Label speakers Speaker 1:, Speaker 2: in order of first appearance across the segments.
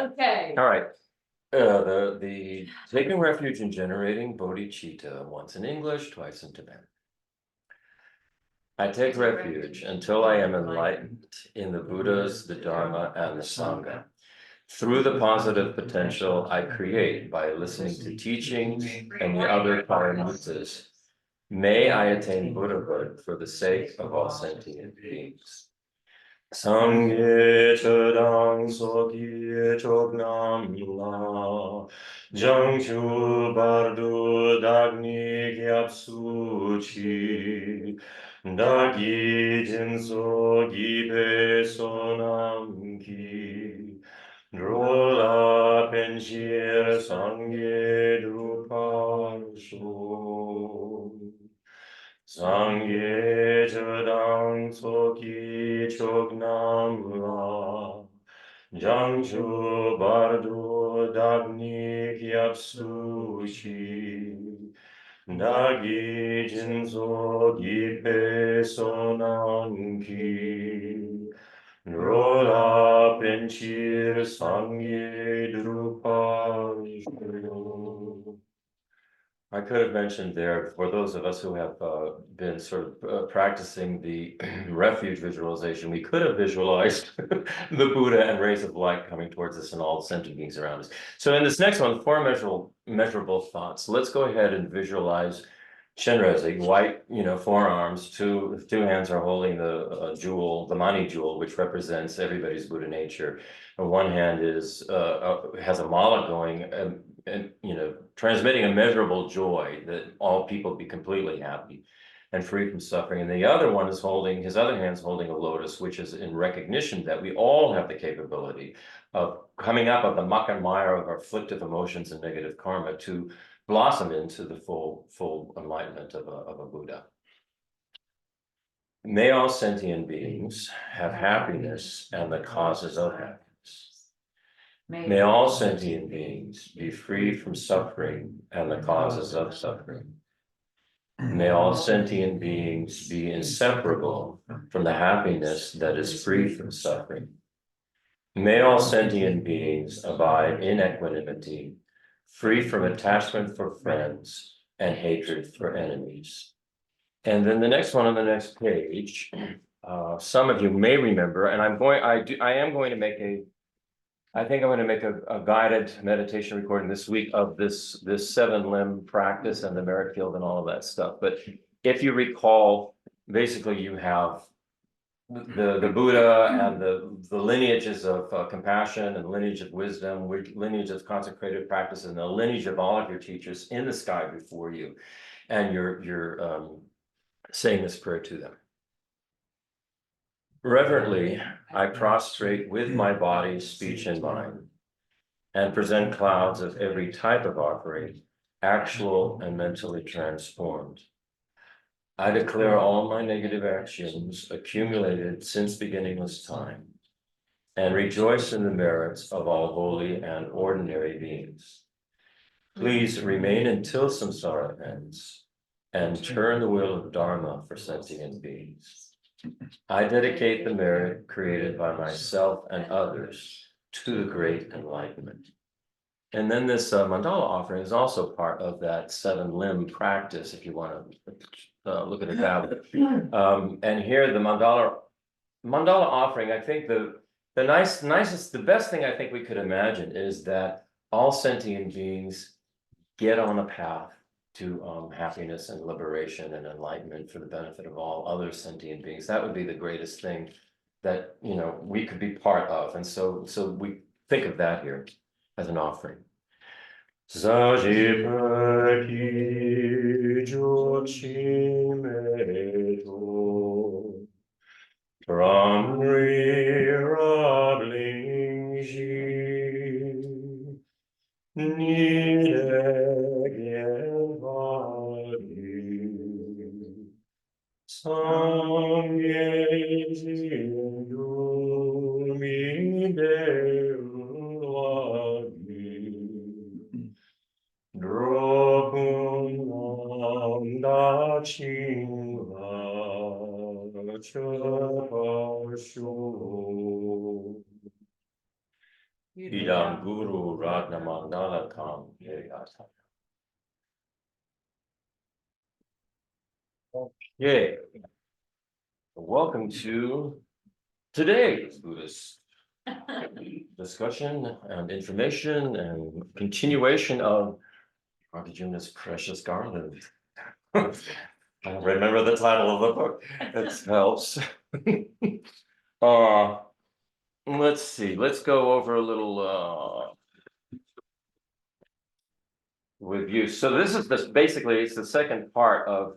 Speaker 1: Okay.
Speaker 2: All right. The taking refuge in generating bodhicitta, once in English, twice in Tibetan. I take refuge until I am enlightened in the Buddhas, the Dharma, and the Sangha. Through the positive potential I create by listening to teachings and the other paramuttas, may I attain Buddhahood for the sake of all sentient beings. Sangye chedang soki chognam la Jangchu bardu dagni gyapsu chi Dagi jinso gibe sonam ki Drola penshir sangye druparsho Sangye chedang soki chognam la Jangchu bardu dagni kyapsu chi Dagi jinso gipe sonan ki Rola penchir sangye drupa. I could have mentioned there, for those of us who have been sort of practicing the refuge visualization, we could have visualized the Buddha and rays of light coming towards us and all the sentient beings around us. So in this next one, four measurable thoughts. Let's go ahead and visualize Shenrezig, white, forearms, two hands are holding the jewel, the mani jewel, which represents everybody's Buddha nature. And one hand is has a mala going, and transmitting immeasurable joy that all people be completely happy and free from suffering. And the other one is holding, his other hand's holding a lotus, which is in recognition that we all have the capability of coming up of the muck and mire of our afflictive emotions and negative karma to blossom into the full enlightenment of a Buddha. May all sentient beings have happiness and the causes of happiness. May all sentient beings be free from suffering and the causes of suffering. May all sentient beings be inseparable from the happiness that is free from suffering. May all sentient beings abide in equanimity, free from attachment for friends and hatred for enemies. And then the next one on the next page, some of you may remember, and I am going to make a guided meditation recording this week of this 7-limb practice and the merit field and all of that stuff. But if you recall, basically you have the Buddha and the lineages of compassion and lineage of wisdom, lineage of consecrated practice, and the lineage of all of your teachers in the sky before you, and you're saying this prayer to them. Reverently, I prostrate with my body, speech, and mind, and present clouds of every type of offering, actual and mentally transformed. I declare all my negative actions accumulated since beginningless time, and rejoice in the merits of all holy and ordinary beings. Please remain until samsara ends, and turn the wheel of Dharma for sentient beings. I dedicate the merit created by myself and others to the great enlightenment. And then this mandala offering is also part of that 7-limb practice, if you want to look at it that way. And here the mandala offering, I think the best thing I think we could imagine is that all sentient beings get on a path to happiness and liberation and enlightenment for the benefit of all other sentient beings. That would be the greatest thing that we could be part of. And so we think of that here as an offering. Idam Guru Ratna Mandala Kam Yayata. Okay. Welcome to today's Buddhist discussion and information and continuation of Nagarjuna's precious Garland. I remember the title of the book. It helps. Let's see. Let's go over a little review. So this is basically it's the second part of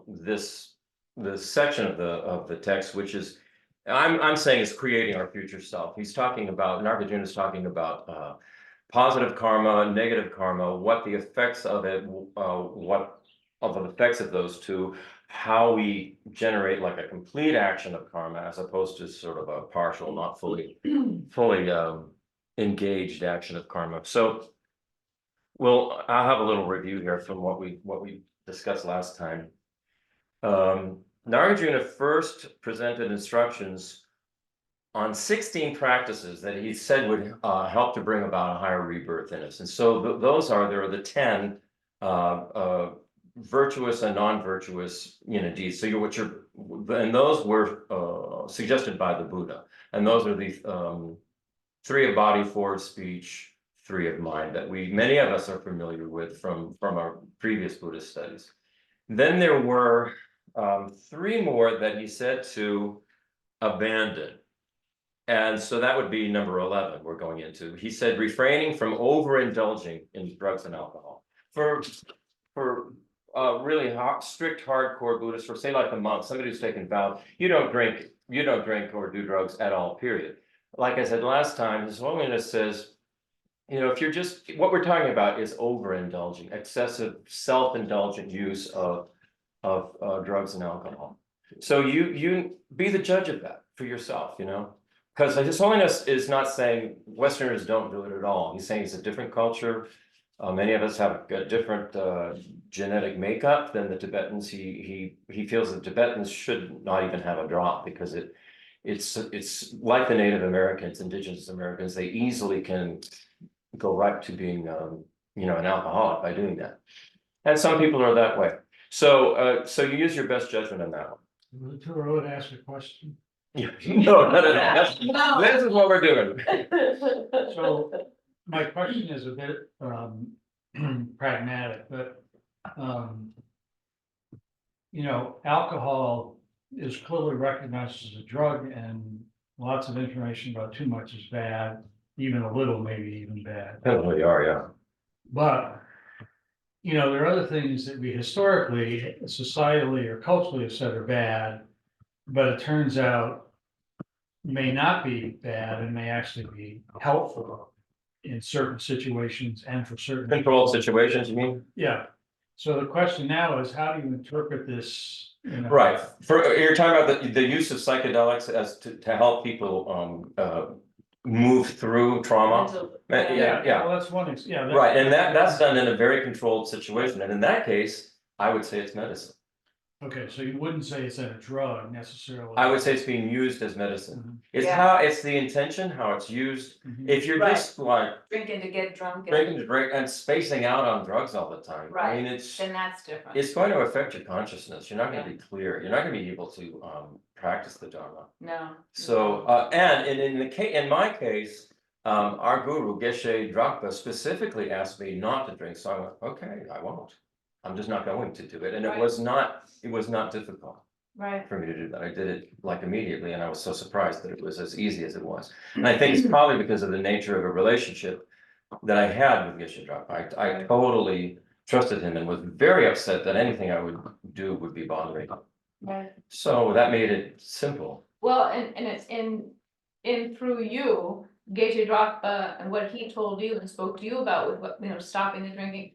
Speaker 2: this section of the text, which is I'm saying is creating our future self. He's talking about Nagarjuna is talking about positive karma, negative karma, what the effects of it, what of the effects of those two, how we generate like a complete action of karma as opposed to sort of a partial, not fully engaged action of karma. So I'll have a little review here from what we discussed last time. Nagarjuna first presented instructions on 16 practices that he said would help to bring about a higher rebirth in us. And so there are the 10 virtuous and non-virtuous deeds. So and those were suggested by the Buddha. And those are the 3 of body, 4 of speech, 3 of mind that many of us are familiar with from our previous Buddhist studies. Then there were 3 more that he said to abandon. And so that would be number 11 we're going into. He said refraining from overindulging in drugs and alcohol. For really strict hardcore Buddhists, or say like a monk, somebody who's taken vows, you don't drink or do drugs at all, period. Like I said last time, His Holiness says, if you're what we're talking about is overindulging, excessive self-indulgent use of drugs and alcohol. So you be the judge of that for yourself, because His Holiness is not saying Westerners don't do it at all. He's saying it's a different culture. Many of us have a different genetic makeup than the Tibetans. He feels that Tibetans should not even have a drop because it's like the Native Americans, indigenous Americans. They easily can go right to being an alcoholic by doing that. And some people are that way. So you use your best judgment on that one.
Speaker 1: Too early to ask a question.
Speaker 2: No, not at all. This is what we're doing.
Speaker 1: So my question is a bit pragmatic, but alcohol is clearly recognized as a drug, and lots of information about too much is bad, even a little maybe even bad.
Speaker 2: Definitely are, yeah.
Speaker 1: But there are other things that we historically, societally, or culturally have said are bad, but it turns out may not be bad and may actually be helpful in certain situations and for certain
Speaker 2: Controlled situations, you mean?
Speaker 1: Yeah. So the question now is, how do you interpret this?
Speaker 2: Right. You're talking about the use of psychedelics as to help people move through trauma.
Speaker 1: Yeah. Well, that's one.
Speaker 2: Right, and that's done in a very controlled situation, and in that case, I would say it's medicine.
Speaker 1: Okay, so you wouldn't say it's a drug necessarily.
Speaker 2: I would say it's being used as medicine. It's the intention, how it's used. If you're just like
Speaker 3: drinking to get drunk,
Speaker 2: drinking to drink and spacing out on drugs all the time, I mean,
Speaker 3: then that's different.
Speaker 2: it's going to affect your consciousness. You're not going to be clear. You're not going to be able to practice the Dharma.
Speaker 3: No.
Speaker 2: So and in my case, our guru Geshe Drakpa specifically asked me not to drink. So I went, okay, I won't. I'm just not going to do it. And it was not difficult for me to do that. I did it like immediately, and I was so surprised that it was as easy as it was. And I think it's probably because of the nature of a relationship that I had with Geshe Drakpa. I totally trusted him and was very upset that anything I would do would be bothering him.
Speaker 3: Right.
Speaker 2: So that made it simple.
Speaker 3: Well, and it's in through you, Geshe Drakpa, and what he told you and spoke to you about with what, stopping the drinking,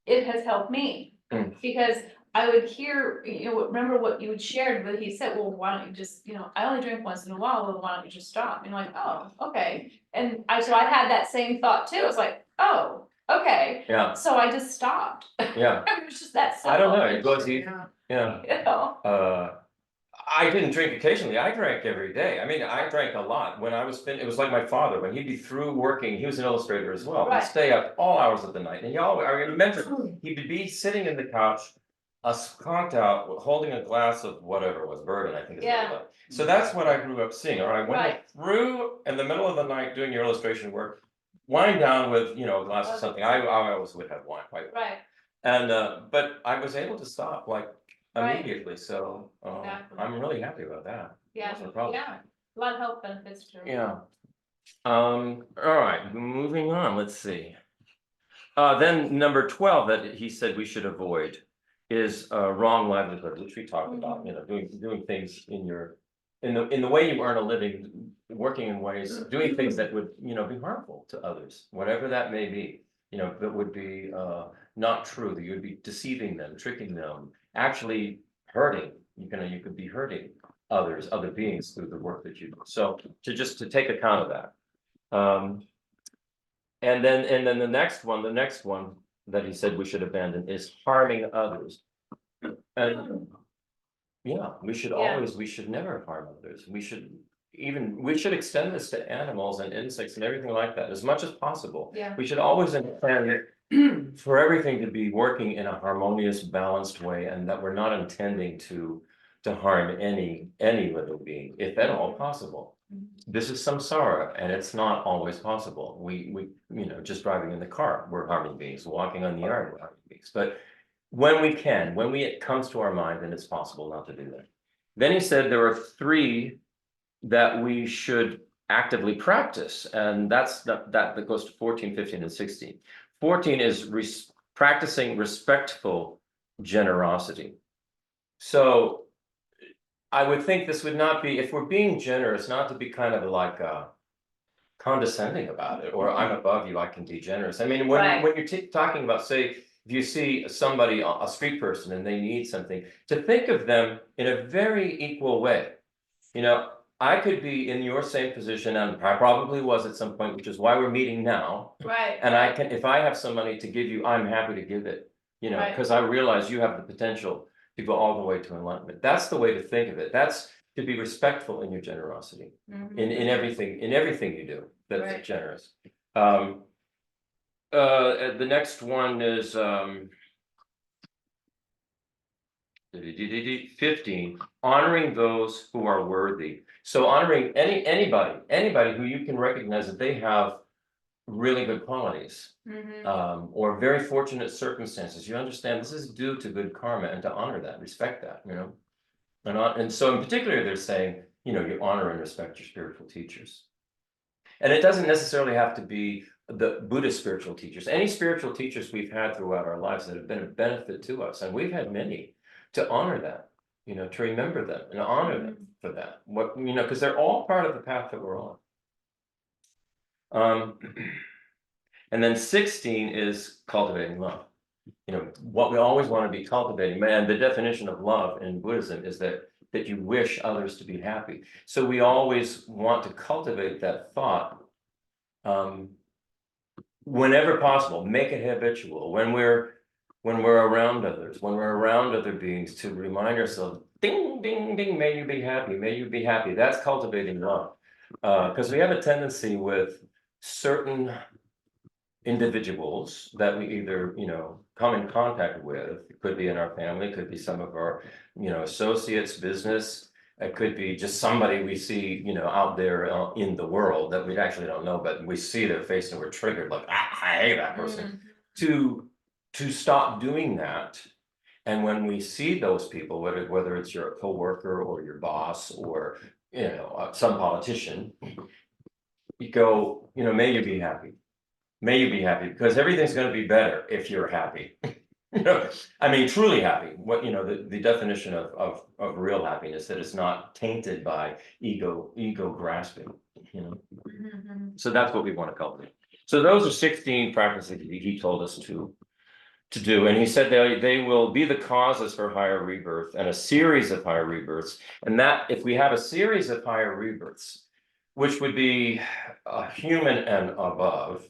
Speaker 3: it has helped me. Because I would hear, remember what you had shared, but he said, well, why don't you just, I only drink once in a while, well, why don't you just stop? And I'm like, oh, okay. And so I had that same thought too. I was like, oh, okay.
Speaker 2: Yeah.
Speaker 3: So I just stopped.
Speaker 2: Yeah.
Speaker 3: It was just that simple.
Speaker 2: I don't know. It goes easy. Yeah. I didn't drink occasionally, I drank every day. I mean, I drank a lot. When I was it was like my father, when he'd be through working, he was an illustrator as well. He'd
Speaker 3: Right.
Speaker 2: stay up all hours of the night, and he always, I remember, he'd be sitting in the couch, conked out, holding a glass of whatever it was, bourbon, I think is what it
Speaker 3: Yeah.
Speaker 2: was. So that's what I grew up seeing, all right, when you're
Speaker 3: Right.
Speaker 2: through in the middle of the night doing your illustration work, wind down with, you know, a glass of something. I always would have wine, quite.
Speaker 3: Right,
Speaker 2: And but I was able to stop like
Speaker 3: Right.
Speaker 2: immediately, so
Speaker 3: Exactly.
Speaker 2: I'm really happy about that.
Speaker 3: yeah,
Speaker 2: Wasn't a problem.
Speaker 3: yeah, a lot of health benefits too.
Speaker 2: Yeah. All right, moving on, let's see. Then number 12 that he said we should avoid is wrong livelihood, which we talked about, you know, doing things in the way you earn a living, working in ways, doing things that would, you know, be harmful to others, whatever that may be, you know, that would be not true, that you would be deceiving them, tricking them, actually hurting, you could be hurting others, other beings through the work that you do. So to take account of that. And then the next one that he said we should abandon is harming others. And yeah, we should we should never harm others. We should extend this to animals and insects and everything like that as much as possible.
Speaker 3: Yeah.
Speaker 2: We should always intend for everything to be working in a harmonious, balanced way, and that we're not intending to harm any living being, if at all possible. This is samsara, and it's not always possible. We you know, just driving in the car, we're harming beings, walking on the yard, we're harming beings. But when it comes to our mind, then it's possible not to do that. Then he said there are 3 that we should actively practice, and that goes to 14, 15, and 16. 14 is practicing respectful generosity. So I would think this would not be, if we're being generous, not to be kind of like condescending about it, or I'm above you, I can be generous. I mean, when you're talking about, say, if you see somebody, a street person, and they need something, to think of them in a very equal way. You know, I could be in your same position, and I probably was at some point, which is why we're meeting now.
Speaker 3: Right.
Speaker 2: And I can, if I have some money to give you, I'm happy to give it, you know, because I realize you have the potential to go all the way to enlightenment. That's the way to think of it. That's to be respectful in your generosity, in everything you do, that's generous. The next one is 15, honoring those who are worthy. So honoring anybody who you can recognize that they have really good qualities, or very fortunate circumstances. You understand this is due to good karma, and to honor that, respect that, you know. And so in particular, they're saying, you know, you honor and respect your spiritual teachers. And it doesn't necessarily have to be the Buddhist spiritual teachers. Any spiritual teachers we've had throughout our lives that have been a benefit to us, and we've had many, to honor that, you know, to remember them and honor them for that. What, you know, because they're all part of the path that we're on. And then 16 is cultivating love. You know, what we always want to be cultivating, and the definition of love in Buddhism is that you wish others to be happy. So we always want to cultivate that thought whenever possible, make it habitual. When we're around others, when we're around other beings, to remind ourselves, ding, ding, ding, may you be happy, may you be happy. That's cultivating love. Because we have a tendency with certain individuals that we either, you know, come in contact with. It could be in our family, it could be some of our, you know, associates, business. It could be just somebody we see, you know, out there in the world that we actually don't know, but we see their face and we're triggered, like, I hate that person. To stop doing that. And when we see those people, whether it's your coworker or your boss or, you know, some politician, you go, you know, may you be happy. May you be happy, because everything's going to be better if you're happy. You know, I mean, truly happy. What, you know, the definition of real happiness, that it's not tainted by ego grasping. You know, so that's what we want to cultivate. So those are 16 practices he told us to do, and he said they will be the causes for higher rebirth and a series of higher rebirths, and that if we have a series of higher rebirths, which would be human and above.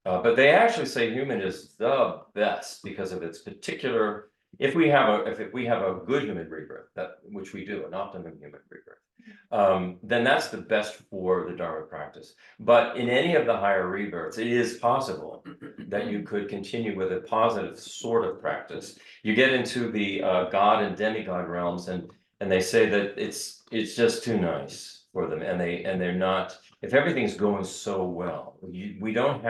Speaker 2: But they actually say human is the best because of its particular if we have a good human rebirth, that which we do, an optimum human rebirth, then that's the best for the Dharma practice. But in any of the higher rebirths, it is possible that you could continue with a positive sort of practice. You get into the God and demigod realms, and they say that it's just too nice for them, and they're not. If everything's going so well, we don't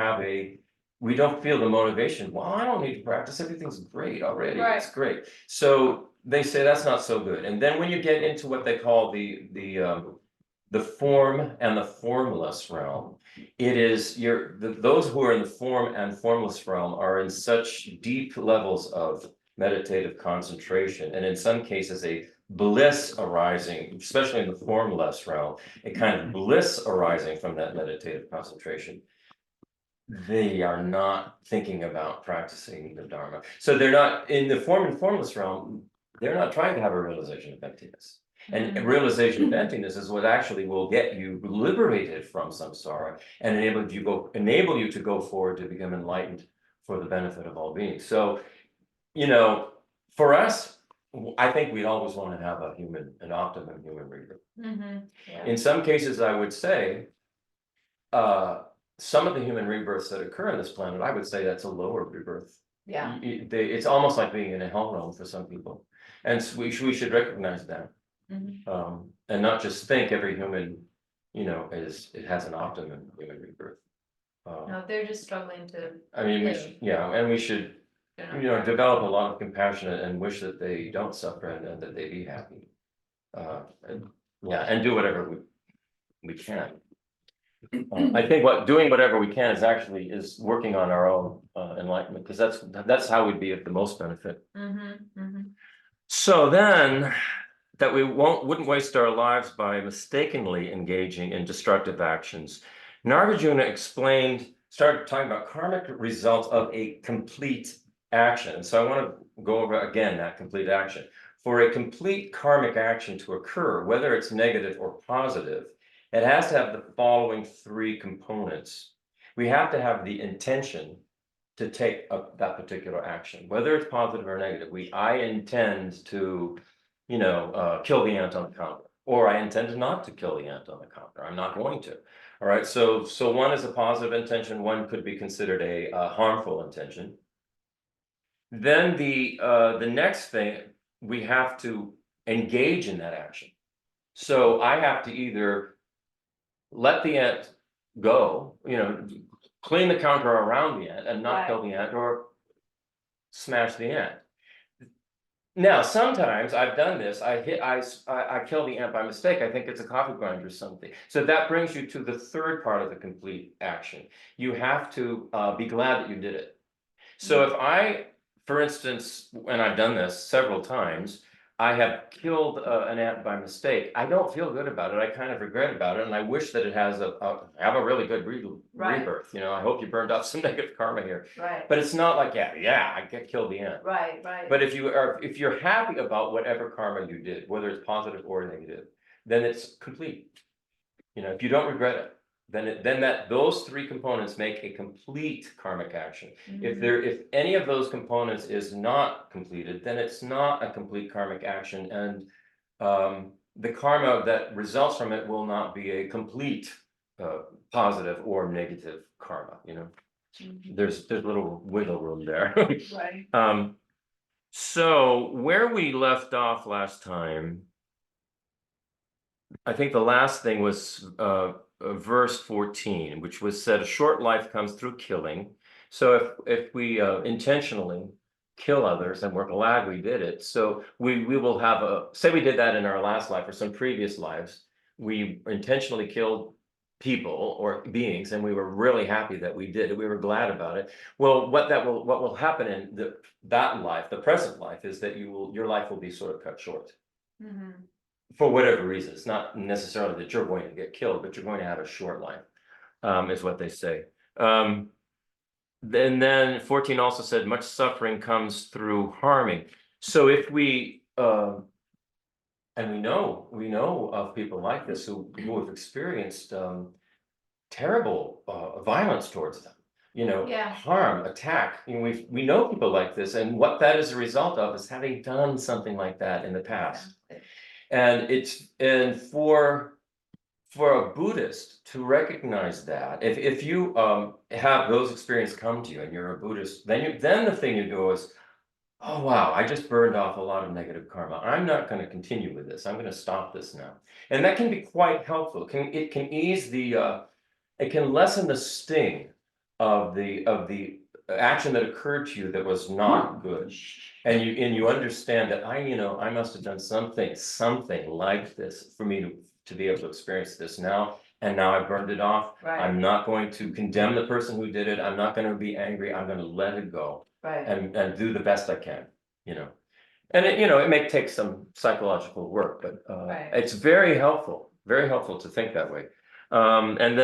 Speaker 2: feel the motivation. Well, I don't need to practice. Everything's great already.
Speaker 3: Right.
Speaker 2: It's great. So they say that's not so good. And then when you get into what they call the form and the formless realm, it is those who are in the form and formless realm are in such deep levels of meditative concentration, and in some cases a bliss arising, especially in the formless realm, a kind of bliss arising from that meditative concentration. They are not thinking about practicing the Dharma. So they're not in the form and formless realm, they're not trying to have a realization of emptiness. And a realization of emptiness is what actually will get you liberated from samsara and enable you to go forward to become enlightened for the benefit of all beings. So, for us, I think we'd always want to have an optimum human rebirth.
Speaker 3: Yeah.
Speaker 2: In some cases, I would say, some of the human rebirths that occur on this planet, I would say that's a lower rebirth.
Speaker 3: Yeah.
Speaker 2: It's almost like being in a hell realm for some people, and so we should recognize that, and not just think every human, it has an optimum human rebirth.
Speaker 3: No, they're just struggling to.
Speaker 2: I mean, we should, develop a lot of compassion and wish that they don't suffer and that they be happy. And do whatever we can. I think doing whatever we can is working on our own enlightenment, because that's how we'd be of the most benefit. So then, that we wouldn't waste our lives by mistakenly engaging in destructive actions, Nagarjuna started talking about karmic results of a complete action. So I want to go over again that complete action. For a complete karmic action to occur, whether it's negative or positive, it has to have the following three components. We have to have the intention to take up that particular action, whether it's positive or negative. I intend to, kill the ant on the counter, or I intend not to kill the ant on the counter. I'm not going to. All right. So one is a positive intention. One could be considered a harmful intention. Then the next thing, we have to engage in that action. So I have to either let the ant go, clean the counter around the ant and not kill the ant, or smash the ant. Now, sometimes I've done this. I kill the ant by mistake. I think it's a coffee grinder or something. So that brings you to the third part of the complete action. You have to be glad that you did it. So if I, for instance, and I've done this several times, I have killed an ant by mistake. I don't feel good about it. I kind of regret about it, and I wish that it has have a really good rebirth. I hope you burned off some negative karma here.
Speaker 3: Right.
Speaker 2: But it's not like I killed the ant.
Speaker 3: Right.
Speaker 2: But if you're happy about whatever karma you did, whether it's positive or negative, then it's complete. If you don't regret it, then those three components make a complete karmic action. If any of those components is not completed, then it's not a complete karmic action, and the karma that results from it will not be a complete positive or negative karma. There's little wiggle room there.
Speaker 3: Right.
Speaker 2: So where we left off last time, I think the last thing was verse 14, which was said, a short life comes through killing. So if we intentionally kill others, and we're glad we did it, so we will have say we did that in our last life or some previous lives, we intentionally killed people or beings, and we were really happy that we did it. We were glad about it. Well, what will happen in that life, the present life, is that your life will be sort of cut short. For whatever reason. It's not necessarily that you're going to get killed, but you're going to have a short life, is what they say. Then 14 also said, much suffering comes through harming. So if we, and we know of people like this who have experienced terrible violence towards them.
Speaker 3: Yeah.
Speaker 2: harm, attack. We know people like this, and what that is a result of is having done something like that in the past. And for a Buddhist to recognize that, if you have those experiences come to you and you're a Buddhist, then the thing you do is, oh wow, I just burned off a lot of negative karma. I'm not going to continue with this. I'm going to stop this now. And that can be quite helpful. It can ease it can lessen the sting of the action that occurred to you that was not good. And you understand that I must have done something like this for me to be able to experience this now. And now I burned it off.
Speaker 4: Right.
Speaker 2: I'm not going to condemn the person who did it. I'm not going to be angry. I'm going to let it go.
Speaker 4: Right.
Speaker 2: And do the best I can, And it may take some psychological work, but
Speaker 4: Right.
Speaker 2: it's very helpful to think that way. And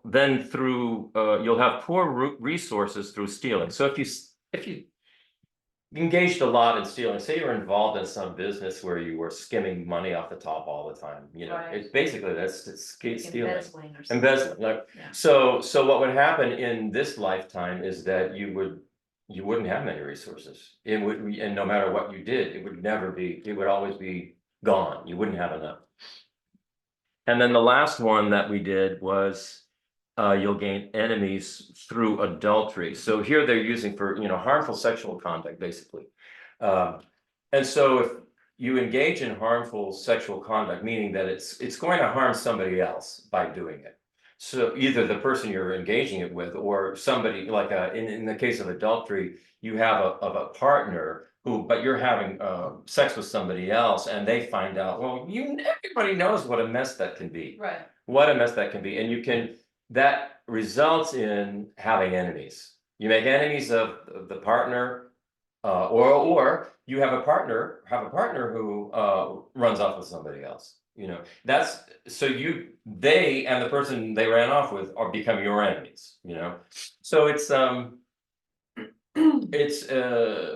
Speaker 2: then through you'll have poor resources through stealing. So if you engaged a lot in stealing, say you're involved in some business where you were skimming money off the top all the time,
Speaker 4: Right.
Speaker 2: it's basically it's stealing.
Speaker 4: Embezzling or something.
Speaker 2: Embezzling, like,
Speaker 4: Yeah.
Speaker 2: so what would happen in this lifetime is that you wouldn't have many resources. And no matter what you did, it would always be gone. You wouldn't have enough. And then the last one that we did was you'll gain enemies through adultery. So here they're using for harmful sexual conduct, basically. And so if you engage in harmful sexual conduct, meaning that it's going to harm somebody else by doing it. So either the person you're engaging it with, or somebody like in the case of adultery, you have a partner but you're having sex with somebody else, and they find out. Well, everybody knows what a mess that can be.
Speaker 3: Right.
Speaker 2: What a mess that can be, and that results in having enemies. You make enemies of the partner, or you have a partner who runs off with somebody else. That's so they and the person they ran off with become your enemies. So it's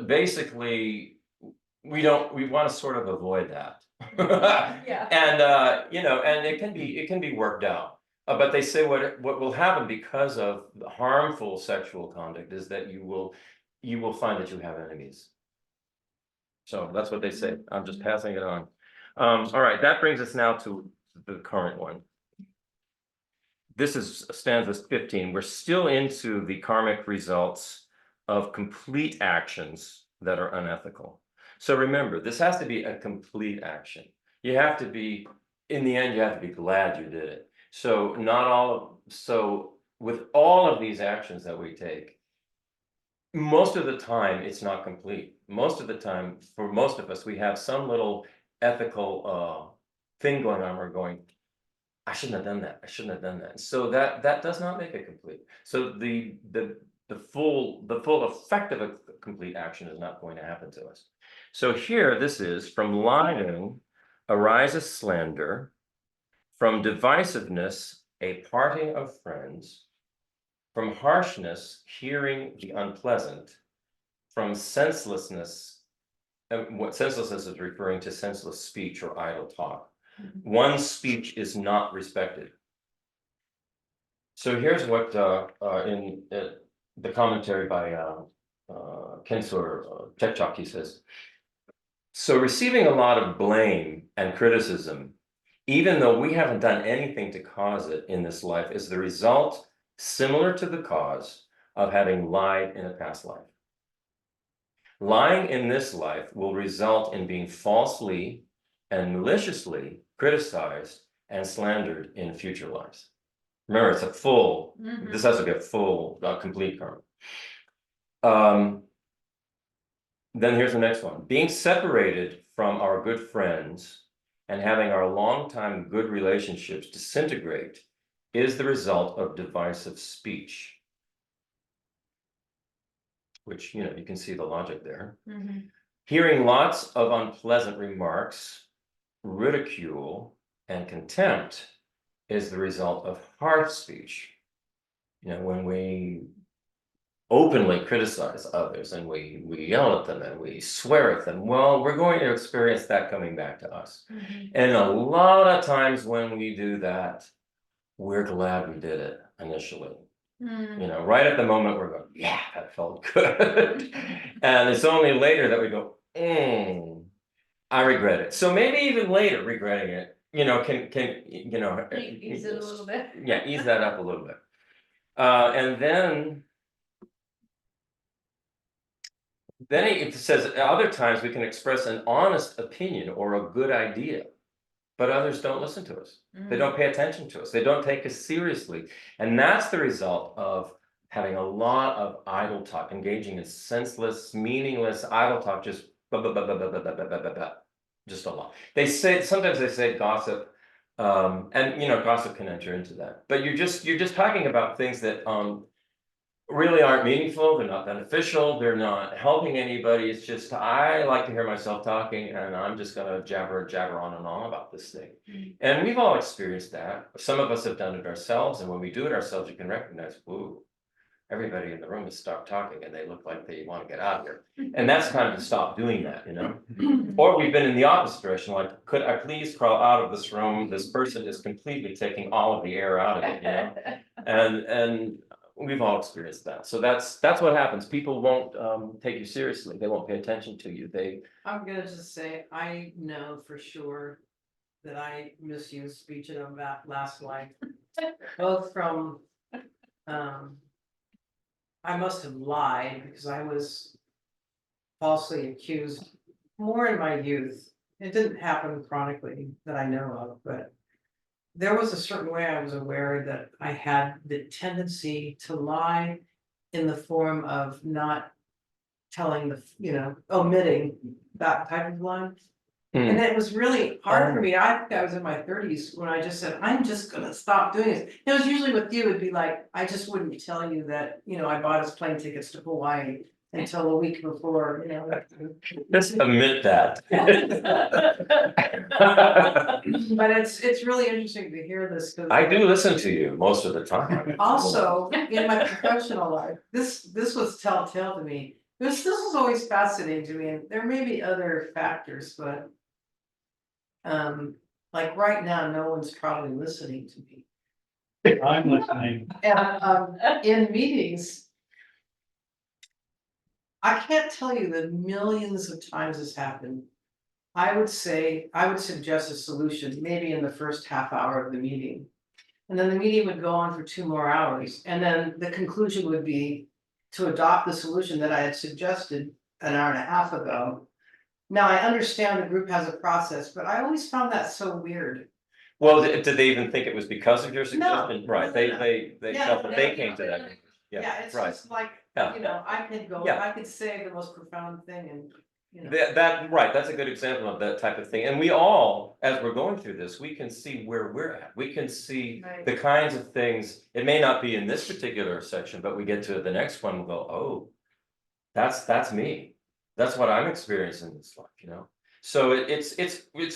Speaker 2: basically we want to sort of avoid that.
Speaker 3: Yeah.
Speaker 2: And and it can be worked out. But they say what will happen because of the harmful sexual conduct is that you will find that you have enemies. So that's what they say. I'm just passing it on. All right, that brings us now to the current one. This is stanza 15. We're still into the karmic results of complete actions that are unethical. So remember, this has to be a complete action. You have to be, in the end, you have to be glad you did it. So with all of these actions that we take, most of the time it's not complete. Most of the time, for most of us, we have some little ethical thing going on. We're going, I shouldn't have done that. I shouldn't have done that. So that does not make it complete. So the full effect of a complete action is not going to happen to us. So here, this is from lying arises slander, from divisiveness a parting of friends, from harshness hearing the unpleasant, from senselessness. What senselessness is referring to senseless speech or idle talk. One's speech is not respected. So here's what in the commentary by Kensor Chekchak says. So receiving a lot of blame and criticism, even though we haven't done anything to cause it in this life, is the result similar to the cause of having lied in a past life. Lying in this life will result in being falsely and maliciously criticized and slandered in future lives. Remember, it's a full, this has to be a full, complete karma. Then here's the next one. Being separated from our good friends and having our longtime good relationships disintegrate is the result of divisive speech. Which, you can see the logic there. Hearing lots of unpleasant remarks, ridicule, and contempt is the result of harsh speech. When we openly criticize others and we yell at them and we swear at them, well, we're going to experience that coming back to us. And a lot of times when we do that, we're glad we did it initially. You know, right at the moment, we're going, yeah, that felt good. And it's only later that we go, I regret it. So maybe even later regretting it, you know, can, you know.
Speaker 3: Ease it a little bit.
Speaker 2: Yeah, ease that up a little bit. And then it says, at other times we can express an honest opinion or a good idea, but others don't listen to us. They don't pay attention to us. They don't take us seriously. And that's the result of having a lot of idle talk, engaging in senseless, meaningless idle talk, just blah, blah, blah, blah, blah, blah, blah, blah, blah, blah. Just a lot. They say, sometimes they say gossip, and you know, gossip can enter into that. But you're just talking about things that really aren't meaningful, they're not beneficial, they're not helping anybody. It's just, I like to hear myself talking and I'm just gonna jabber on and on about this thing. And we've all experienced that. Some of us have done it ourselves, and when we do it ourselves, you can recognize, whoa, everybody in the room has stopped talking and they look like they want to get out of here. And that's time to stop doing that, you know? Or we've been in the opposite direction, like, could I please crawl out of this room? This person is completely taking all of the air out of it, you know? And we've all experienced that. So that's what happens. People won't take you seriously. They won't pay attention to you.
Speaker 4: I'm gonna just say, I know for sure that I misused speech in a last life. Both from, I must have lied because I was falsely accused more in my youth. It didn't happen chronically that I know of, but there was a certain way I was aware that I had the tendency to lie in the form of not telling the, you know, omitting that type of line. And it was really hard for me. I think I was in my 30s when I just said, I'm just gonna stop doing this. It was usually with you, it'd be like, I just wouldn't tell you that, you know, I bought us plane tickets to Hawaii until a week before, you know.
Speaker 2: Just admit that.
Speaker 4: But it's really interesting to hear this.
Speaker 2: I do listen to you most of the time.
Speaker 4: Also, in my professional life, this was telltale to me. This was always fascinating to me, and there may be other factors, but. Like right now, no one's probably listening to me.
Speaker 1: I'm listening.
Speaker 4: And in meetings. I can't tell you the millions of times this happened. I would suggest a solution, maybe in the first half hour of the meeting. And then the meeting would go on for 2 more hours, and then the conclusion would be to adopt the solution that I had suggested an hour and a half ago. Now, I understand the group has a process, but I always found that so weird.
Speaker 2: Well, did they even think it was because of your suggestion?
Speaker 4: No,
Speaker 2: Right,
Speaker 4: no,
Speaker 2: they
Speaker 4: no.
Speaker 2: felt that they came to that.
Speaker 4: Yeah, it's
Speaker 2: right.
Speaker 4: just like,
Speaker 2: Yeah.
Speaker 4: you know, I could go,
Speaker 2: Yeah.
Speaker 4: I could say the most profound thing and, you know.
Speaker 2: Right, that's a good example of that type of thing. And we all, as we're going through this, we can see where we're at. We can see
Speaker 3: Right.
Speaker 2: the kinds of things. It may not be in this particular section, but we get to the next one and go, oh, that's me. That's what I'm experiencing in this life, you know? So it's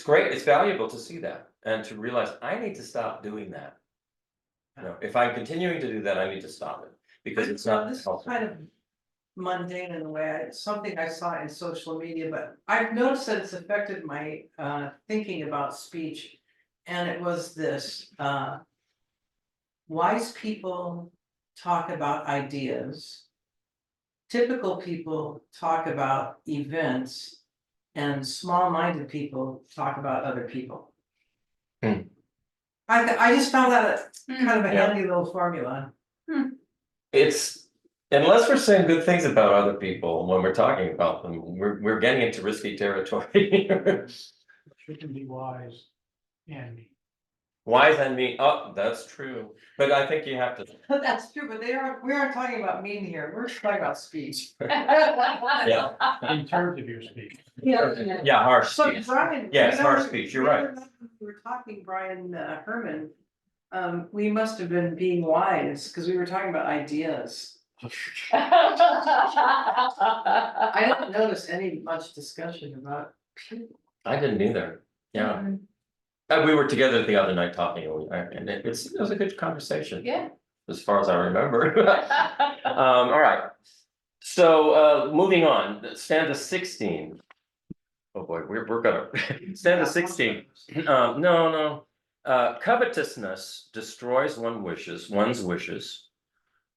Speaker 2: great. It's valuable to see that and to realize I need to stop doing that. You know, if I'm continuing to do that, I need to stop it because it's not
Speaker 4: This is
Speaker 2: helpful.
Speaker 4: kind of mundane in a way. It's something I saw in social media, but I've noticed that it's affected my thinking about speech. And it was this, wise people talk about ideas. Typical people talk about events, and small-minded people talk about other people. I just found that kind of a
Speaker 2: Yeah.
Speaker 4: handy little formula.
Speaker 2: It's, unless we're saying good things about other people when we're talking about them, we're getting into risky territory.
Speaker 1: You can be wise and
Speaker 2: Wise and mean, oh, that's true, but I think you have to.
Speaker 4: That's true, but we aren't talking about mean here. We're talking about speech.
Speaker 2: Yeah.
Speaker 1: in terms of your speech.
Speaker 2: Yeah, harsh
Speaker 4: So
Speaker 2: speech.
Speaker 4: Brian.
Speaker 2: Yes,
Speaker 4: you know,
Speaker 2: harsh speech, you're right.
Speaker 4: We were talking, Brian Herman. We must have been being wise because we were talking about ideas. I didn't notice any much discussion about people.
Speaker 2: I didn't either, yeah. We were together the other night talking, and it was a good conversation.
Speaker 3: Yeah.
Speaker 2: As far as I remember. All right. So moving on, stanza 16. Oh boy, we're gonna stanza 16. No. Covetousness destroys one's wishes,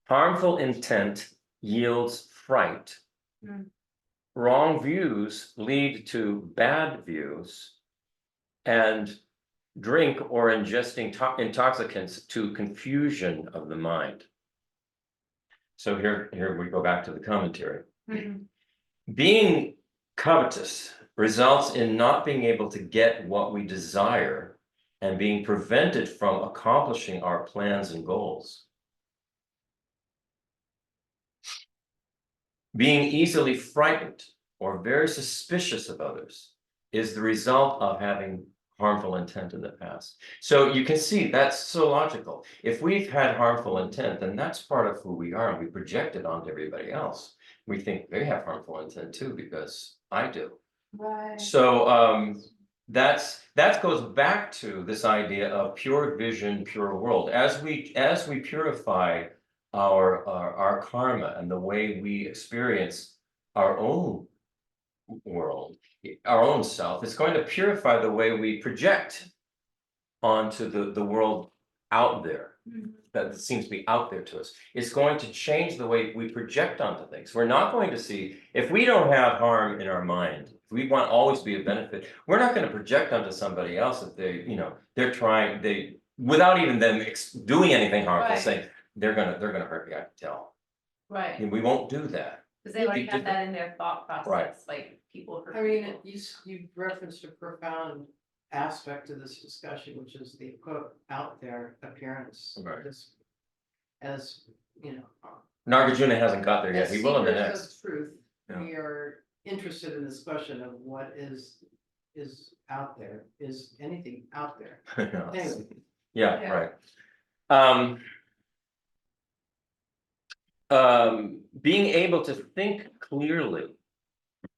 Speaker 2: Harmful intent yields fright.
Speaker 3: Mm.
Speaker 2: Wrong views lead to bad views. And drink or ingesting intoxicants to confusion of the mind. So here we go back to the commentary.
Speaker 3: Mhm.
Speaker 2: Being covetous results in not being able to get what we desire and being prevented from accomplishing our plans and goals. Being easily frightened or very suspicious of others is the result of having harmful intent in the past. So you can see that's so logical. If we've had harmful intent, then that's part of who we are, and we project it onto everybody else. We think they have harmful intent too, because I do.
Speaker 3: Right.
Speaker 2: So that goes back to this idea of pure vision, pure world. As we purify our karma and the way we experience our own world, our own self, it's going to purify the way we project onto the world out there
Speaker 3: Mhm.
Speaker 2: that seems to be out there to us. It's going to change the way we project onto things. We're not going to see, if we don't have harm in our mind, if we want always to be a benefit, we're not going to project onto somebody else if they, they're trying, without even them doing anything harmful,
Speaker 3: Right.
Speaker 2: saying they're gonna hurt me, I can tell.
Speaker 3: Right,
Speaker 2: And we won't do that.
Speaker 3: because they already
Speaker 2: Be
Speaker 3: have that in their thought process, like people. hurt
Speaker 4: I mean,
Speaker 3: people.
Speaker 4: you referenced a profound aspect of this discussion, which is the quote out there appearance.
Speaker 2: Right.
Speaker 4: As,
Speaker 2: Nagarjuna hasn't got there yet.
Speaker 4: as
Speaker 2: He will in the
Speaker 4: seekers
Speaker 2: next.
Speaker 4: of truth,
Speaker 2: Yeah.
Speaker 4: we are interested in this question of what is out there, is anything out there? Anyway.
Speaker 2: Yeah,
Speaker 3: Yeah.
Speaker 2: right. Being able to think clearly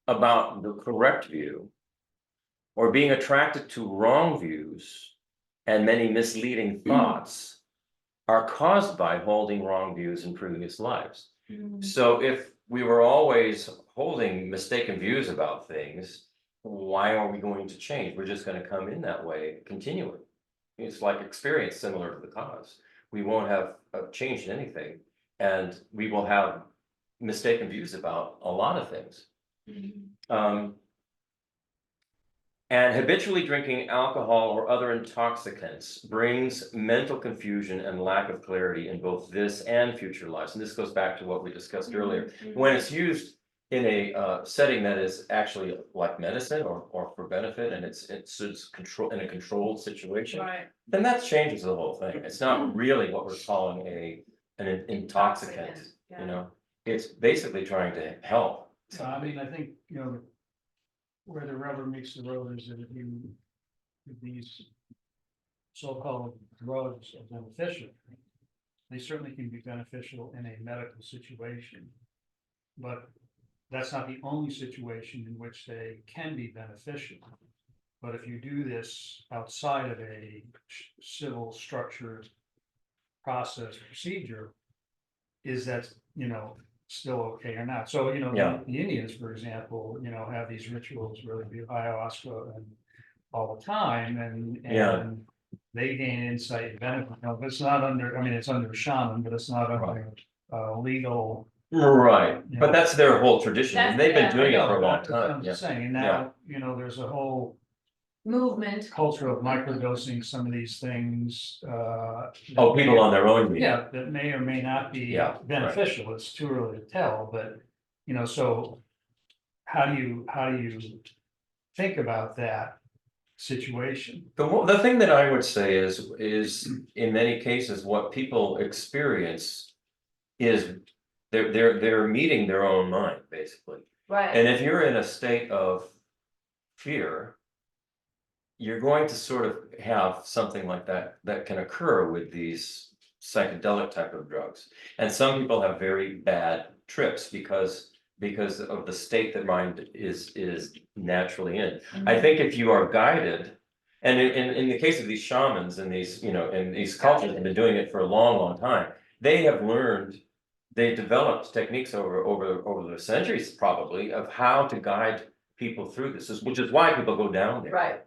Speaker 2: about the correct view, or being attracted to wrong views and many misleading thoughts are caused by holding wrong views in previous lives.
Speaker 3: Mhm.
Speaker 2: So if we were always holding mistaken views about things, why are we going to change? We're just going to come in that way continually. It's like experience similar to the cause. We won't have changed anything, and we will have mistaken views about a lot of things.
Speaker 3: Mhm.
Speaker 2: And habitually drinking alcohol or other intoxicants brings mental confusion and lack of clarity in both this and future lives. And this goes back to what we discussed earlier.
Speaker 3: Mhm.
Speaker 2: When it's used in a setting that is actually like medicine or for benefit, and it's control in a controlled situation,
Speaker 3: Right.
Speaker 2: then that changes the whole thing. It's not really what we're calling an intoxicant.
Speaker 3: Yeah.
Speaker 2: It's basically trying to help.
Speaker 1: So I mean, I think, where the rubber meets the road is that if these so-called drugs are beneficial, they certainly can be beneficial in a medical situation. But that's not the only situation in which they can be beneficial. But if you do this outside of a civil structured process procedure, is that, still okay or not? So,
Speaker 2: Yeah.
Speaker 1: the Indians, for example, have these rituals where they do ayahuasca and all the time, and
Speaker 2: Yeah.
Speaker 1: they gain insight and benefit. Now, it's not under, I mean, it's under a shaman, but it's not under legal.
Speaker 2: Right,
Speaker 1: Yeah.
Speaker 2: but that's their whole tradition, and they've been
Speaker 3: That's-
Speaker 2: doing it
Speaker 1: No,
Speaker 2: for a long
Speaker 1: that's what
Speaker 2: time,
Speaker 1: I'm
Speaker 2: yeah.
Speaker 1: saying, and now, there's a whole
Speaker 3: Movement.
Speaker 1: culture of microdosing some of these things.
Speaker 2: Oh, people on their own.
Speaker 1: Yeah, that may or may not be
Speaker 2: Yeah, right.
Speaker 1: beneficial, it's too early to tell, but, so. How do you think about that situation?
Speaker 2: The thing that I would say is in many cases, what people experience is they're meeting their own mind, basically.
Speaker 3: Right.
Speaker 2: And if you're in a state of fear, you're going to sort of have something like that can occur with these psychedelic type of drugs. And some people have very bad trips because of the state that mind is naturally in. I think if you are guided, and in the case of these shamans and these, in these cultures that have been doing it for a long time, they have learned, they developed techniques over the centuries probably of how to guide people through this, which is why people go down there.
Speaker 3: Right.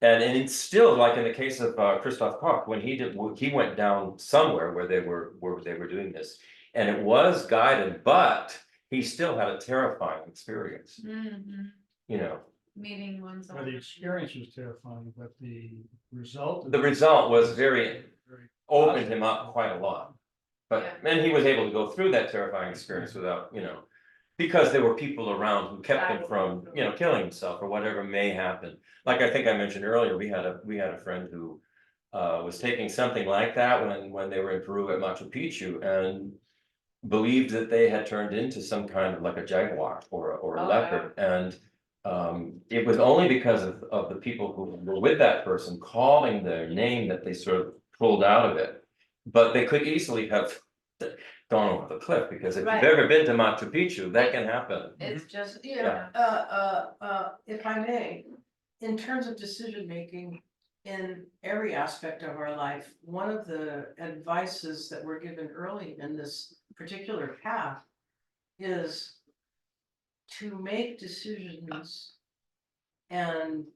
Speaker 2: And it's still like in the case of Christoph Koch, when he went down somewhere where they were doing this. And it was guided, but he still had a terrifying experience,
Speaker 3: Mhm.
Speaker 2: you know.
Speaker 3: Meeting one's.
Speaker 1: Well, the experience was terrifying, but the result.
Speaker 2: The result was very,
Speaker 1: very
Speaker 2: opened him up quite a lot. But,
Speaker 3: Yeah.
Speaker 2: and he was able to go through that terrifying experience without, you know, because there were people around who kept him from, you know, killing himself or whatever may happen. Like I think I mentioned earlier, we had a friend who was taking something like that when they were in Peru at Machu Picchu and believed that they had turned into some kind of like a jaguar or a
Speaker 3: Oh,
Speaker 2: leopard. And it was only because of the people who were with that person calling their name that they sort of pulled out of it. But they could easily have gone over the cliff, because if you've
Speaker 3: Right.
Speaker 2: ever been to Machu Picchu, that can happen.
Speaker 3: It's just,
Speaker 2: Yeah.
Speaker 4: If I may, in terms of decision making. In every aspect of our life, one of the advices that we're given early in this particular path is to make decisions and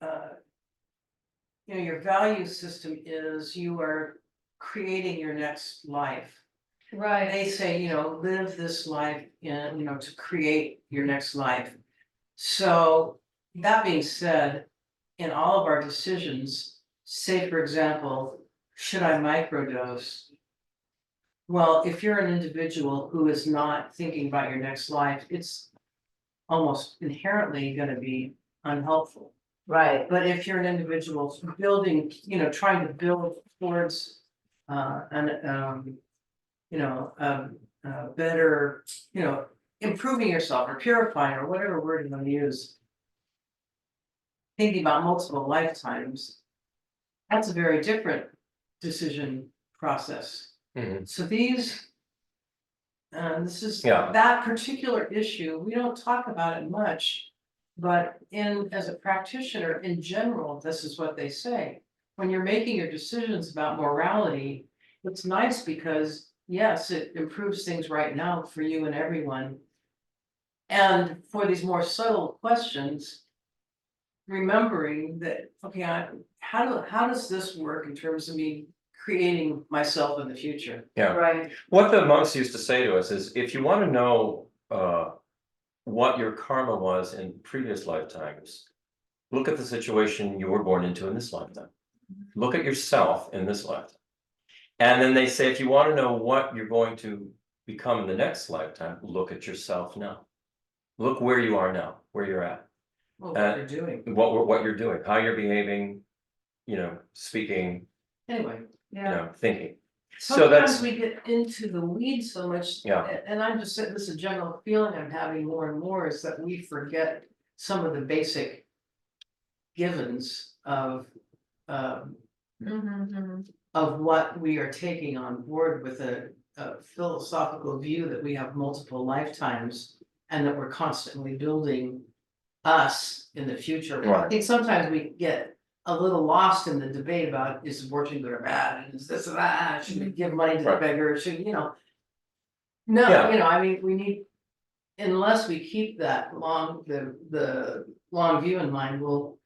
Speaker 4: you know, your value system is you are creating your next life.
Speaker 3: right,
Speaker 4: They say, you know, live this life in, you know, to create your next life. So that being said, in all of our decisions, say for example, should I microdose? Well, if you're an individual who is not thinking about your next life, it's almost inherently gonna be unhelpful.
Speaker 3: right,
Speaker 4: But if you're an individual building, you know, trying to build towards you know, better, you know, improving yourself or purifying or whatever word you want to use. Thinking about multiple lifetimes, that's a very different decision process.
Speaker 2: Mhm.
Speaker 4: So these, this is
Speaker 2: Yeah.
Speaker 4: that particular issue, we don't talk about it much. But as a practitioner in general, this is what they say. When you're making your decisions about morality, it's nice because, yes, it improves things right now for you and everyone. And for these more subtle questions, remembering that, okay, how does this work in terms of me creating myself in the future?
Speaker 2: Yeah.
Speaker 3: right,
Speaker 2: What the monks used to say to us is, if you want to know what your karma was in previous lifetimes, look at the situation you were born into in this lifetime. Look at yourself in this lifetime. And then they say, if you want to know what you're going to become in the next lifetime, look at yourself now. Look where you are now, where you're at,
Speaker 4: Well, what you're doing,
Speaker 2: what you're doing, how you're behaving, you know, speaking,
Speaker 4: anyway.
Speaker 2: you
Speaker 3: yeah,
Speaker 2: know, thinking. So that's,
Speaker 4: Sometimes we get into the weeds so much.
Speaker 2: Yeah.
Speaker 4: And I'm just saying, this is a general feeling I'm having more and more, is that we forget some of the basic givens of what we are taking on board with a philosophical view that we have multiple lifetimes. And that we're constantly building us in the future. I
Speaker 2: Right.
Speaker 4: think sometimes we get a little lost in the debate about, is abortion good or bad, and is this or that, should we give money to the
Speaker 2: Right.
Speaker 4: beggar, should, you know. No,
Speaker 2: Yeah.
Speaker 4: you know, I mean, we need, unless we keep that the long view in mind, we'll,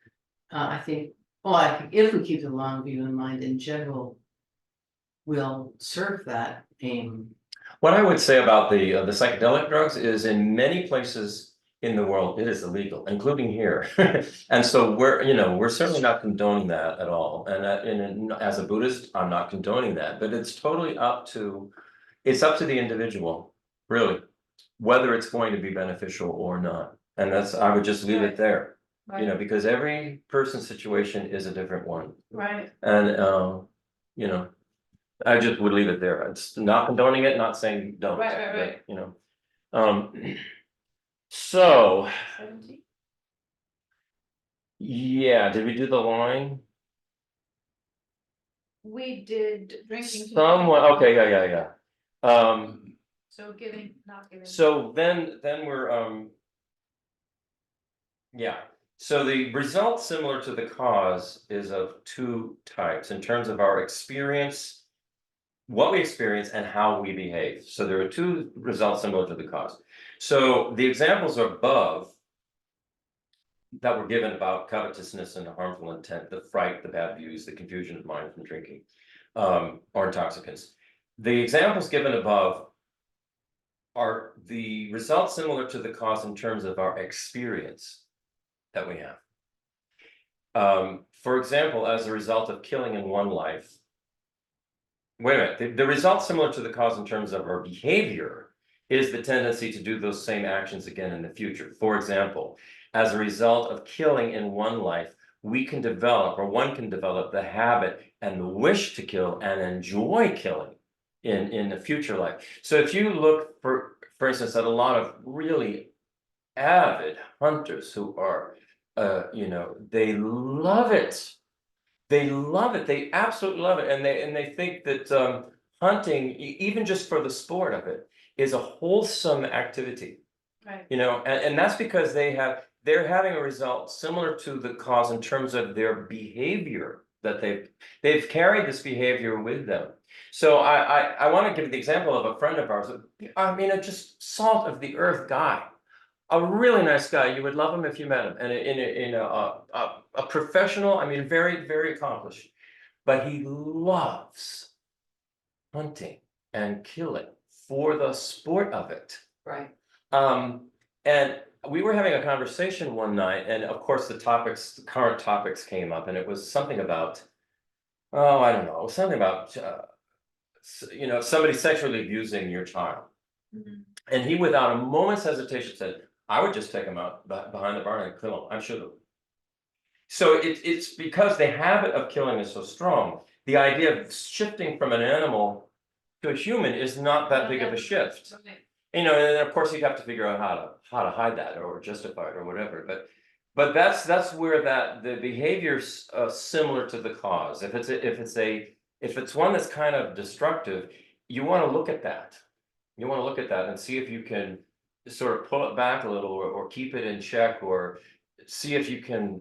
Speaker 4: I think, well, I think if we keep the long view in mind in general, we'll serve that aim.
Speaker 2: what I would say about the psychedelic drugs is, in many places in the world, it is illegal, including here. And so we're certainly not condoning that at all. And as a Buddhist, I'm not condoning that, but it's totally up to the individual, really, whether it's going to be beneficial or not. And I would just leave it there, you know, because every person's situation is a different one.
Speaker 3: right,
Speaker 2: And, you know, I just would leave it there. It's not condoning it, not saying don't.
Speaker 3: Right.
Speaker 2: but, you know. So,
Speaker 3: 17.
Speaker 2: yeah, did we do the line?
Speaker 3: We did drinking.
Speaker 2: Somewhat, okay, yeah.
Speaker 3: So giving, not giving.
Speaker 2: So then we're, yeah, so the result similar to the cause is of two types in terms of our experience, what we experience and how we behave. So there are two results similar to the cause. So the examples above that were given about covetousness and harmful intent, the fright, the bad views, the confusion of mind from drinking, or intoxicants. The examples given above are the results similar to the cause in terms of our experience that we have. For example, as a result of killing in one life, wait a minute, the result similar to the cause in terms of our behavior is the tendency to do those same actions again in the future. For example, as a result of killing in one life, we can develop, or one can develop, the habit and the wish to kill and enjoy killing in the future life. So if you look, for instance, at a lot of really avid hunters who are, they love it. They love it. They absolutely love it, and they think that hunting, even just for the sport of it, is a wholesome activity.
Speaker 3: Right.
Speaker 2: And that's because they're having a result similar to the cause in terms of their behavior, that they've carried this behavior with them. So I want to give the example of a friend of ours. I mean, a just salt of the earth guy. A really nice guy. You would love him if you met him, and in a professional. I mean, very, very accomplished. But he loves hunting and killing for the sport of it.
Speaker 4: Right.
Speaker 2: And we were having a conversation one night, and of course the current topics came up, and it was something about, oh, I don't know, something about, somebody sexually abusing your child.
Speaker 3: Mhm.
Speaker 2: And he, without a moment's hesitation, said, I would just take him out behind the barn and kill him. I'm sure. So it's because the habit of killing is so strong. The idea of shifting from an animal to a human is not that big of a shift.
Speaker 3: Right.
Speaker 2: And then of course you'd have to figure out how to hide that or justify it or whatever. But that's where the behavior's similar to the cause. If it's one that's kind of destructive, you want to look at that. You want to look at that and see if you can sort of pull it back a little, or keep it in check, or see if you can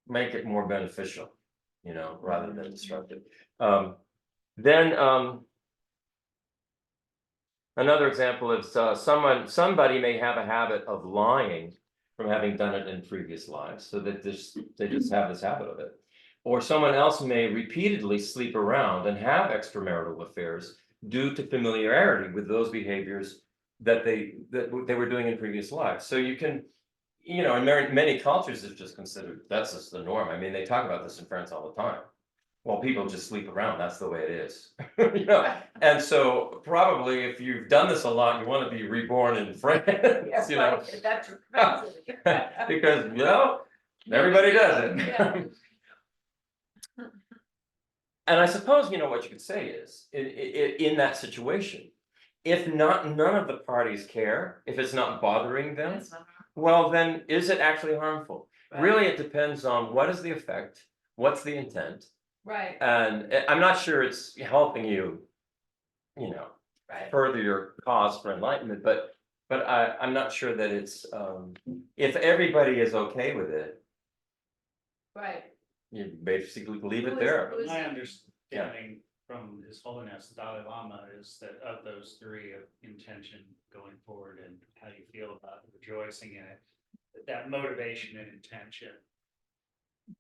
Speaker 2: make it more beneficial, rather than destructive. Then another example is somebody may have a habit of lying from having done it in previous lives, so that they just have this habit of it. Or someone else may repeatedly sleep around and have extramarital affairs due to familiarity with those behaviors that they were doing in previous lives. So you can, in many cultures, it's just considered, that's just the norm. I mean, they talk about this in France all the time. Well, people just sleep around, that's the way it is. And so probably if you've done this a lot, you want to be reborn in France.
Speaker 3: Yes, right. That's
Speaker 2: Because everybody does it.
Speaker 3: Yeah.
Speaker 2: And I suppose, what you could say is, in that situation, if none of the parties care, if it's not bothering them,
Speaker 3: That's not
Speaker 2: well, then is it actually harmful?
Speaker 3: right.
Speaker 2: Really, it depends on what is the effect, what's the intent,
Speaker 3: Right,
Speaker 2: and I'm not sure it's helping you,
Speaker 3: right.
Speaker 2: further your cause for enlightenment, but I'm not sure that it's, if everybody is okay with it,
Speaker 3: Right.
Speaker 2: you basically leave it
Speaker 3: Who is-
Speaker 2: there.
Speaker 3: who is-
Speaker 1: My understanding from His Holiness the Dalai Lama is that of those three, of intention going forward and how you feel about rejoicing in it, that motivation and intention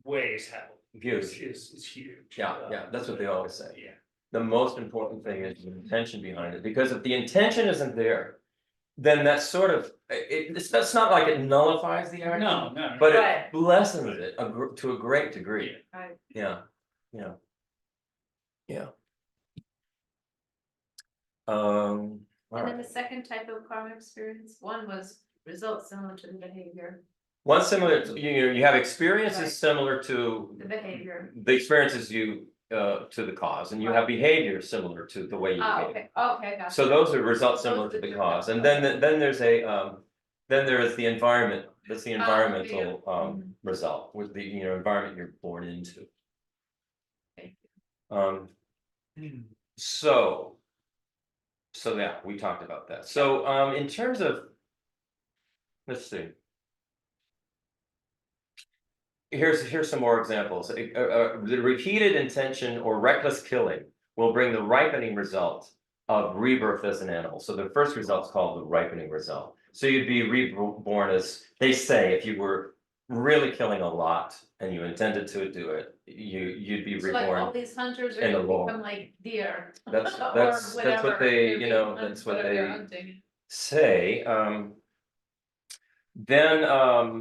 Speaker 1: weighs heavily.
Speaker 2: Huge.
Speaker 1: Is huge.
Speaker 2: Yeah, that's what they always say.
Speaker 1: Yeah.
Speaker 2: The most important thing is the intention behind it, because if the intention isn't there, then that's sort of, that's not like it nullifies the action.
Speaker 1: No.
Speaker 2: But
Speaker 3: Right.
Speaker 2: it lessens it to a great degree.
Speaker 3: Right.
Speaker 2: Yeah. All
Speaker 3: And then
Speaker 2: right.
Speaker 3: the second type of karmic experience, one was results similar to the behavior,
Speaker 2: One similar, you have experiences
Speaker 3: Right.
Speaker 2: similar to
Speaker 3: the behavior.
Speaker 2: the experiences to the cause, and you have behavior similar to the way you behave.
Speaker 3: Okay, gotcha.
Speaker 2: So those are results
Speaker 3: Those
Speaker 2: similar
Speaker 3: are
Speaker 2: to the
Speaker 3: the
Speaker 2: cause, and
Speaker 3: different-
Speaker 2: then there's then there is the environment, that's the environmental
Speaker 3: Mhm.
Speaker 2: result, with the environment you're born into.
Speaker 3: Okay.
Speaker 2: So yeah, we talked about that. So in terms of, let's see. Here's some more examples. The repeated intention or reckless killing will bring the ripening result of rebirth as an animal. So the first result is called the ripening result. So you'd be reborn as, they say, if you were really killing a lot and you intended to do it, you'd be
Speaker 3: So like all
Speaker 2: reborn.
Speaker 3: these hunters are
Speaker 2: in the
Speaker 3: gonna
Speaker 2: law.
Speaker 3: become like deer.
Speaker 2: That's
Speaker 3: or
Speaker 2: that's
Speaker 3: whatever
Speaker 2: what they,
Speaker 3: they're
Speaker 2: you know,
Speaker 3: being hunt-
Speaker 2: that's what
Speaker 3: whatever they're
Speaker 2: they
Speaker 3: hunting.
Speaker 2: say. Then uh,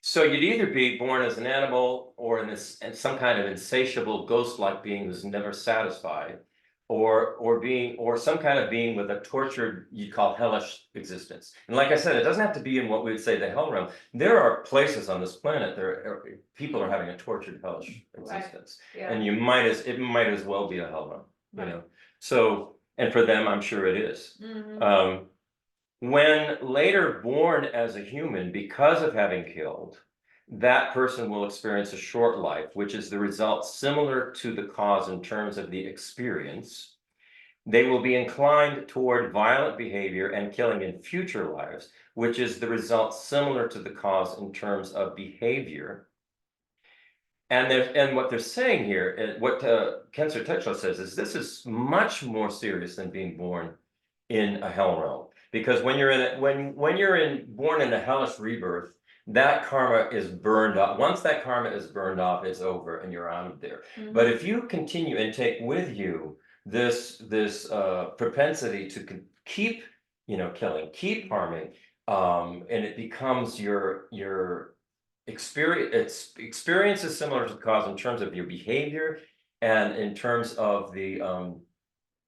Speaker 2: so you'd either be born as an animal or in this and some kind of insatiable ghost-like being who's never satisfied, or some kind of being with a tortured, you'd call hellish existence. And like I said, it doesn't have to be in what we would say the hell realm. There are places on this planet people are having a tortured hellish
Speaker 3: Right.
Speaker 2: existence.
Speaker 3: Yeah,
Speaker 2: And it might as well be a hell realm, you
Speaker 3: Right.
Speaker 2: know. So, and for them, I'm sure it is.
Speaker 3: Mhm.
Speaker 2: When later born as a human because of having killed, that person will experience a short life, which is the result similar to the cause in terms of the experience. They will be inclined toward violent behavior and killing in future lives, which is the result similar to the cause in terms of behavior. And what they're saying here, what Kensur Techo says is this is much more serious than being born in a hell realm. Because when you're born in a hellish rebirth, that karma is burned off. Once that karma is burned off, it's over and you're out of there. But if you continue and take with you this propensity to keep, killing, keep harming, and it becomes your experience is similar to the cause in terms of your behavior and in terms of the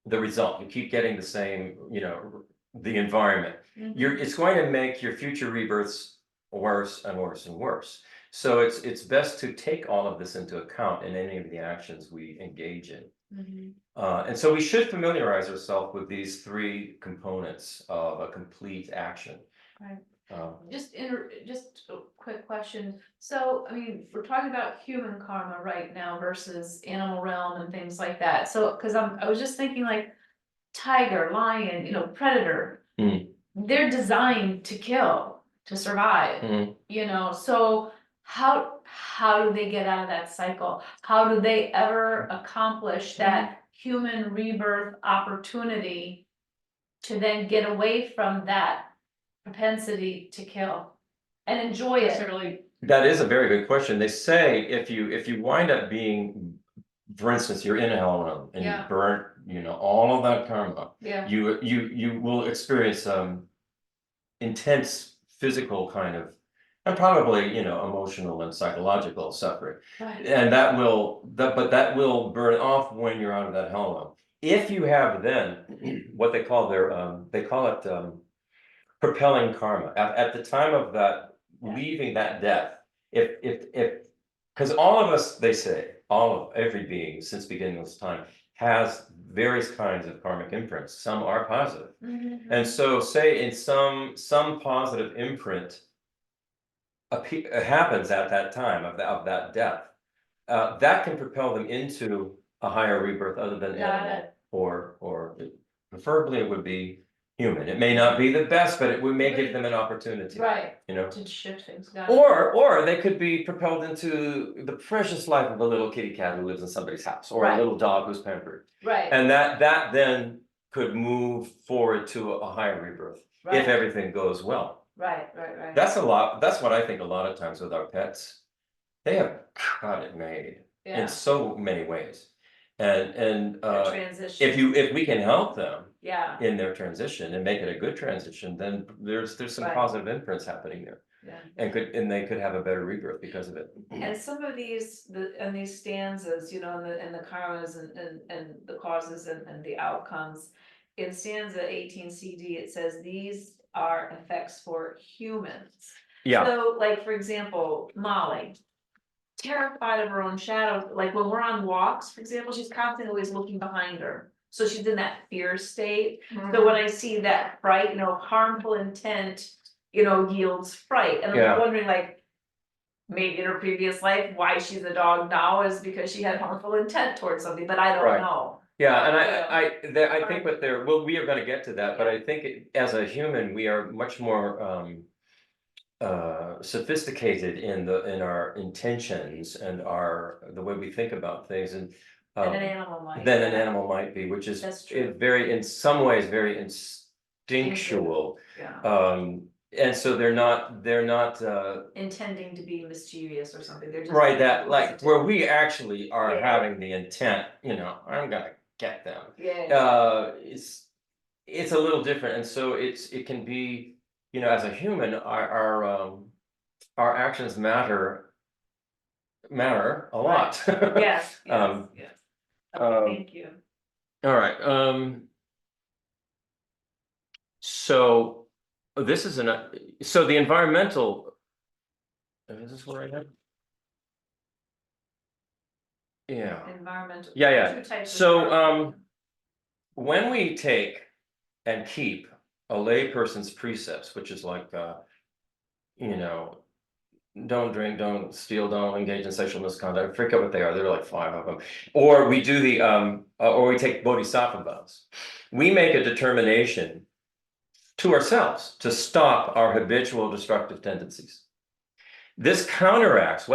Speaker 2: result. You keep getting the same, the environment. It's going to make your future rebirths worse and worse and worse. So it's best to take all of this into account in any of the actions we engage in. And so we should familiarize ourselves with these three components of a complete action.
Speaker 3: Right.
Speaker 2: Um,
Speaker 3: Just a quick question. So, I mean, we're talking about human karma right now versus animal realm and things like that. So, because I was just thinking like tiger, lion, predator. They're designed to kill, to survive. So how do they get out of that cycle? How do they ever accomplish that human rebirth opportunity to then get away from that propensity to kill and enjoy it?
Speaker 2: That is a very good question. They say if you wind up being, for instance, you're in a hell realm and you burn, all of that karma,
Speaker 3: Yeah.
Speaker 2: you will experience intense physical kind of, and probably, emotional and psychological suffering.
Speaker 3: Right.
Speaker 2: And that will burn off when you're out of that hell realm. If you have then what they call it propelling karma at the time of that leaving that death, if because all of us, they say, every being since beginning of this time has various kinds of karmic imprints. Some are positive. And so say in some positive imprint happens at that time of that death, that can propel them into a higher rebirth other than animal, or preferably it would be human. It may not be the best, but we may give them an opportunity.
Speaker 3: Right.
Speaker 2: You know,
Speaker 3: To shift things.
Speaker 2: or they could be propelled into the precious life of a little kitty cat who lives in somebody's house, or a little dog who's pampered.
Speaker 3: Right.
Speaker 2: And that then could move forward to a higher rebirth if everything goes well.
Speaker 3: Right.
Speaker 2: That's what I think a lot of times with our pets. They have got it made in so many ways. And
Speaker 3: transition.
Speaker 2: if we can help them
Speaker 3: Yeah.
Speaker 2: in their transition and make it a good transition, then there's some positive imprints happening there.
Speaker 3: Yeah.
Speaker 2: And they could have a better rebirth because of it.
Speaker 5: And some of these stanzas, and the karmas and the causes and the outcomes. In stanza 18 CD, it says these are effects for humans.
Speaker 2: Yeah.
Speaker 5: So, like, for example, Molly, terrified of her own shadow, like when we're on walks, for example, she's constantly always looking behind her. So she's in that fear state. So when I see that fright, harmful intent, yields fright. And I'm wondering, like, maybe in her previous life, why she's a dog now is because she had harmful intent towards something, but I don't know.
Speaker 2: Yeah, and I think we are going to get to that, but I think as a human, we are much more sophisticated in our intentions and the way we think about things, and
Speaker 5: Than an animal might.
Speaker 2: than an animal might be, which is
Speaker 5: That's true.
Speaker 2: in some ways very instinctual.
Speaker 5: Yeah.
Speaker 2: and so they're not,
Speaker 5: Intending to be mischievous or something, they're just.
Speaker 2: right, that, like,
Speaker 5: positive.
Speaker 2: where we actually are
Speaker 5: Yeah.
Speaker 2: having the intent, I'm gonna get them.
Speaker 5: Yeah.
Speaker 2: It's a little different, and so it can be, as a human, our actions matter a lot.
Speaker 5: Yes, yes,
Speaker 2: Um,
Speaker 5: yes.
Speaker 2: um,
Speaker 5: Thank you.
Speaker 2: All right, so this is so the environmental, is this where I am? Yeah,
Speaker 5: Environmental.
Speaker 2: yeah,
Speaker 5: Two types of
Speaker 2: so,
Speaker 5: environmental.
Speaker 2: when we take and keep a layperson's precepts, which is like, don't drink, don't steal, don't engage in sexual misconduct, I forget what they are, there are like 5 of them. Or we do or we take bodhisattva vows. We make a determination to ourselves to stop our habitual destructive tendencies. What this counteracts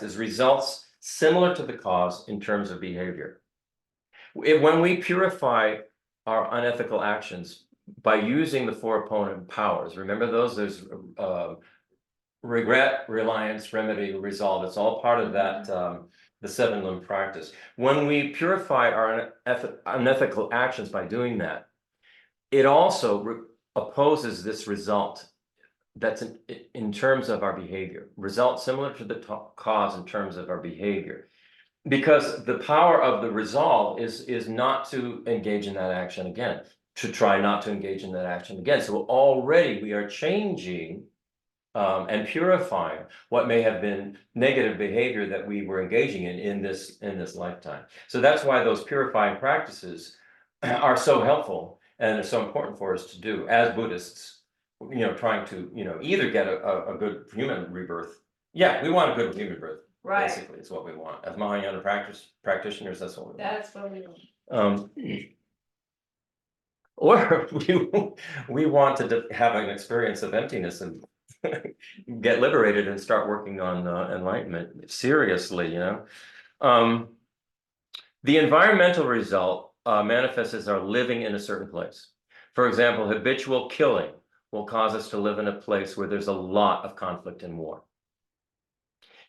Speaker 2: is results similar to the cause in terms of behavior. When we purify our unethical actions by using the 4 opponent powers, remember those? There's regret, reliance, remedy, resolve. It's all part of that, the 7 limb practice. When we purify our unethical actions by doing that, it also opposes this result that's in terms of our behavior. Result similar to the cause in terms of our behavior. Because the power of the resolve is not to engage in that action again, to try not to engage in that action again. So already we are changing and purifying what may have been negative behavior that we were engaging in this lifetime. So that's why those purifying practices are so helpful and are so important for us to do as Buddhists. Trying to either get a good human rebirth. Yeah, we want a good human rebirth.
Speaker 5: Right.
Speaker 2: Basically, it's what we want. As Mahayana practitioners, that's what we want.
Speaker 5: That's what we want.
Speaker 2: Or we want to have an experience of emptiness and get liberated and start working on enlightenment seriously, The environmental result manifests as our living in a certain place. For example, habitual killing will cause us to live in a place where there's a lot of conflict and war.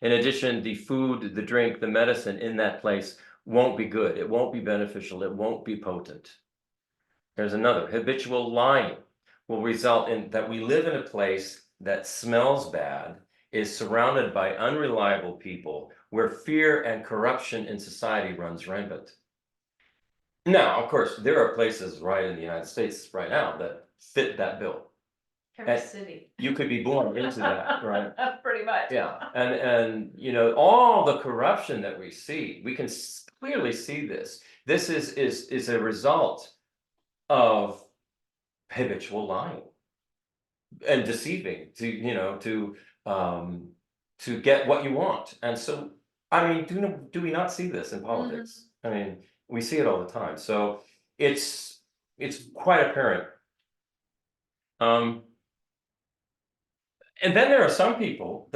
Speaker 2: In addition, the food, the drink, the medicine in that place won't be good. It won't be beneficial. It won't be potent. There's another. Habitual lying will result in that we live in a place that smells bad, is surrounded by unreliable people, where fear and corruption in society runs rampant. Now, of course, there are places right in the United States right now that fit that bill.
Speaker 5: Every city.
Speaker 2: You could be born into that, right?
Speaker 5: Pretty much.
Speaker 2: Yeah, and all the corruption that we see, we can clearly see this. This is a result of habitual lying and deceiving to get what you want. And so, I mean, do we not see this in politics? I mean, we see it all the time. So it's quite apparent. And then there are some people,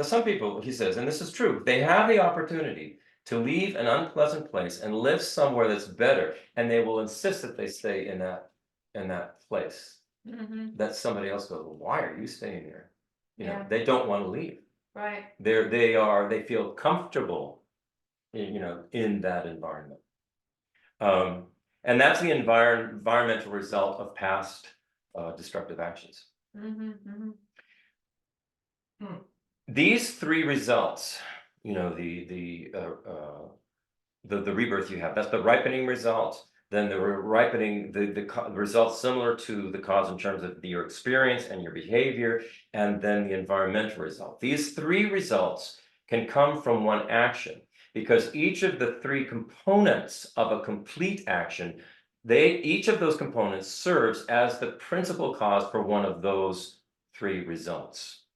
Speaker 2: he says, and this is true, they have the opportunity to leave an unpleasant place and live somewhere that's better, and they will insist that they stay in that place. That somebody else goes, well, why are you staying here?
Speaker 5: Yeah.
Speaker 2: They don't want to leave.
Speaker 5: Right.
Speaker 2: They feel comfortable, in that environment. And that's the environmental result of past destructive actions. These 3 results, the rebirth you have, that's the ripening result. Then the ripening, the results similar to the cause in terms of your experience and your behavior, and then the environmental result. These 3 results can come from one action, because each of the 3 components of a complete action, each of those components serves as the principal cause for one of those 3 results.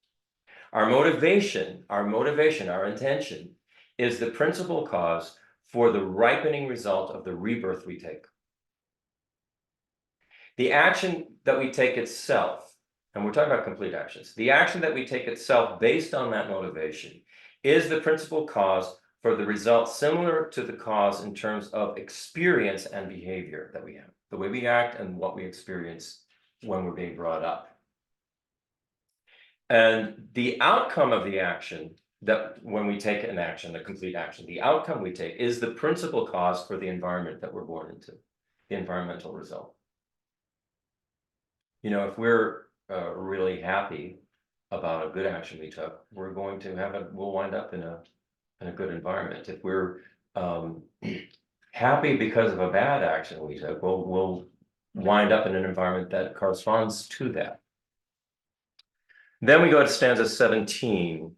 Speaker 2: Our motivation, our intention is the principal cause for the ripening result of the rebirth we take. The action that we take itself, and we're talking about complete actions, the action that we take itself based on that motivation is the principal cause for the result similar to the cause in terms of experience and behavior that we have, the way we act and what we experience when we're being brought up. And the outcome of the action, that when we take an action, a complete action, the outcome we take is the principal cause for the environment that we're born into, the environmental result. You know, if we're really happy about a good action we took, we're going to we'll wind up in a good environment. If we're happy because of a bad action we took, we'll wind up in an environment that corresponds to that. Then we go to stanza 17.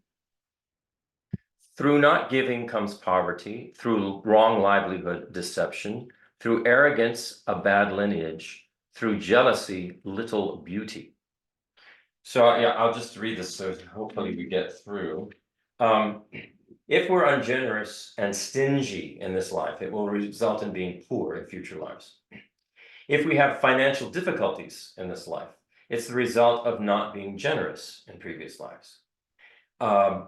Speaker 2: Through not giving comes poverty, through wrong livelihood, deception, through arrogance, a bad lineage, through jealousy, little beauty. So yeah, I'll just read this so hopefully we get through. If we're ungenerous and stingy in this life, it will result in being poor in future lives. If we have financial difficulties in this life, it's the result of not being generous in previous lives.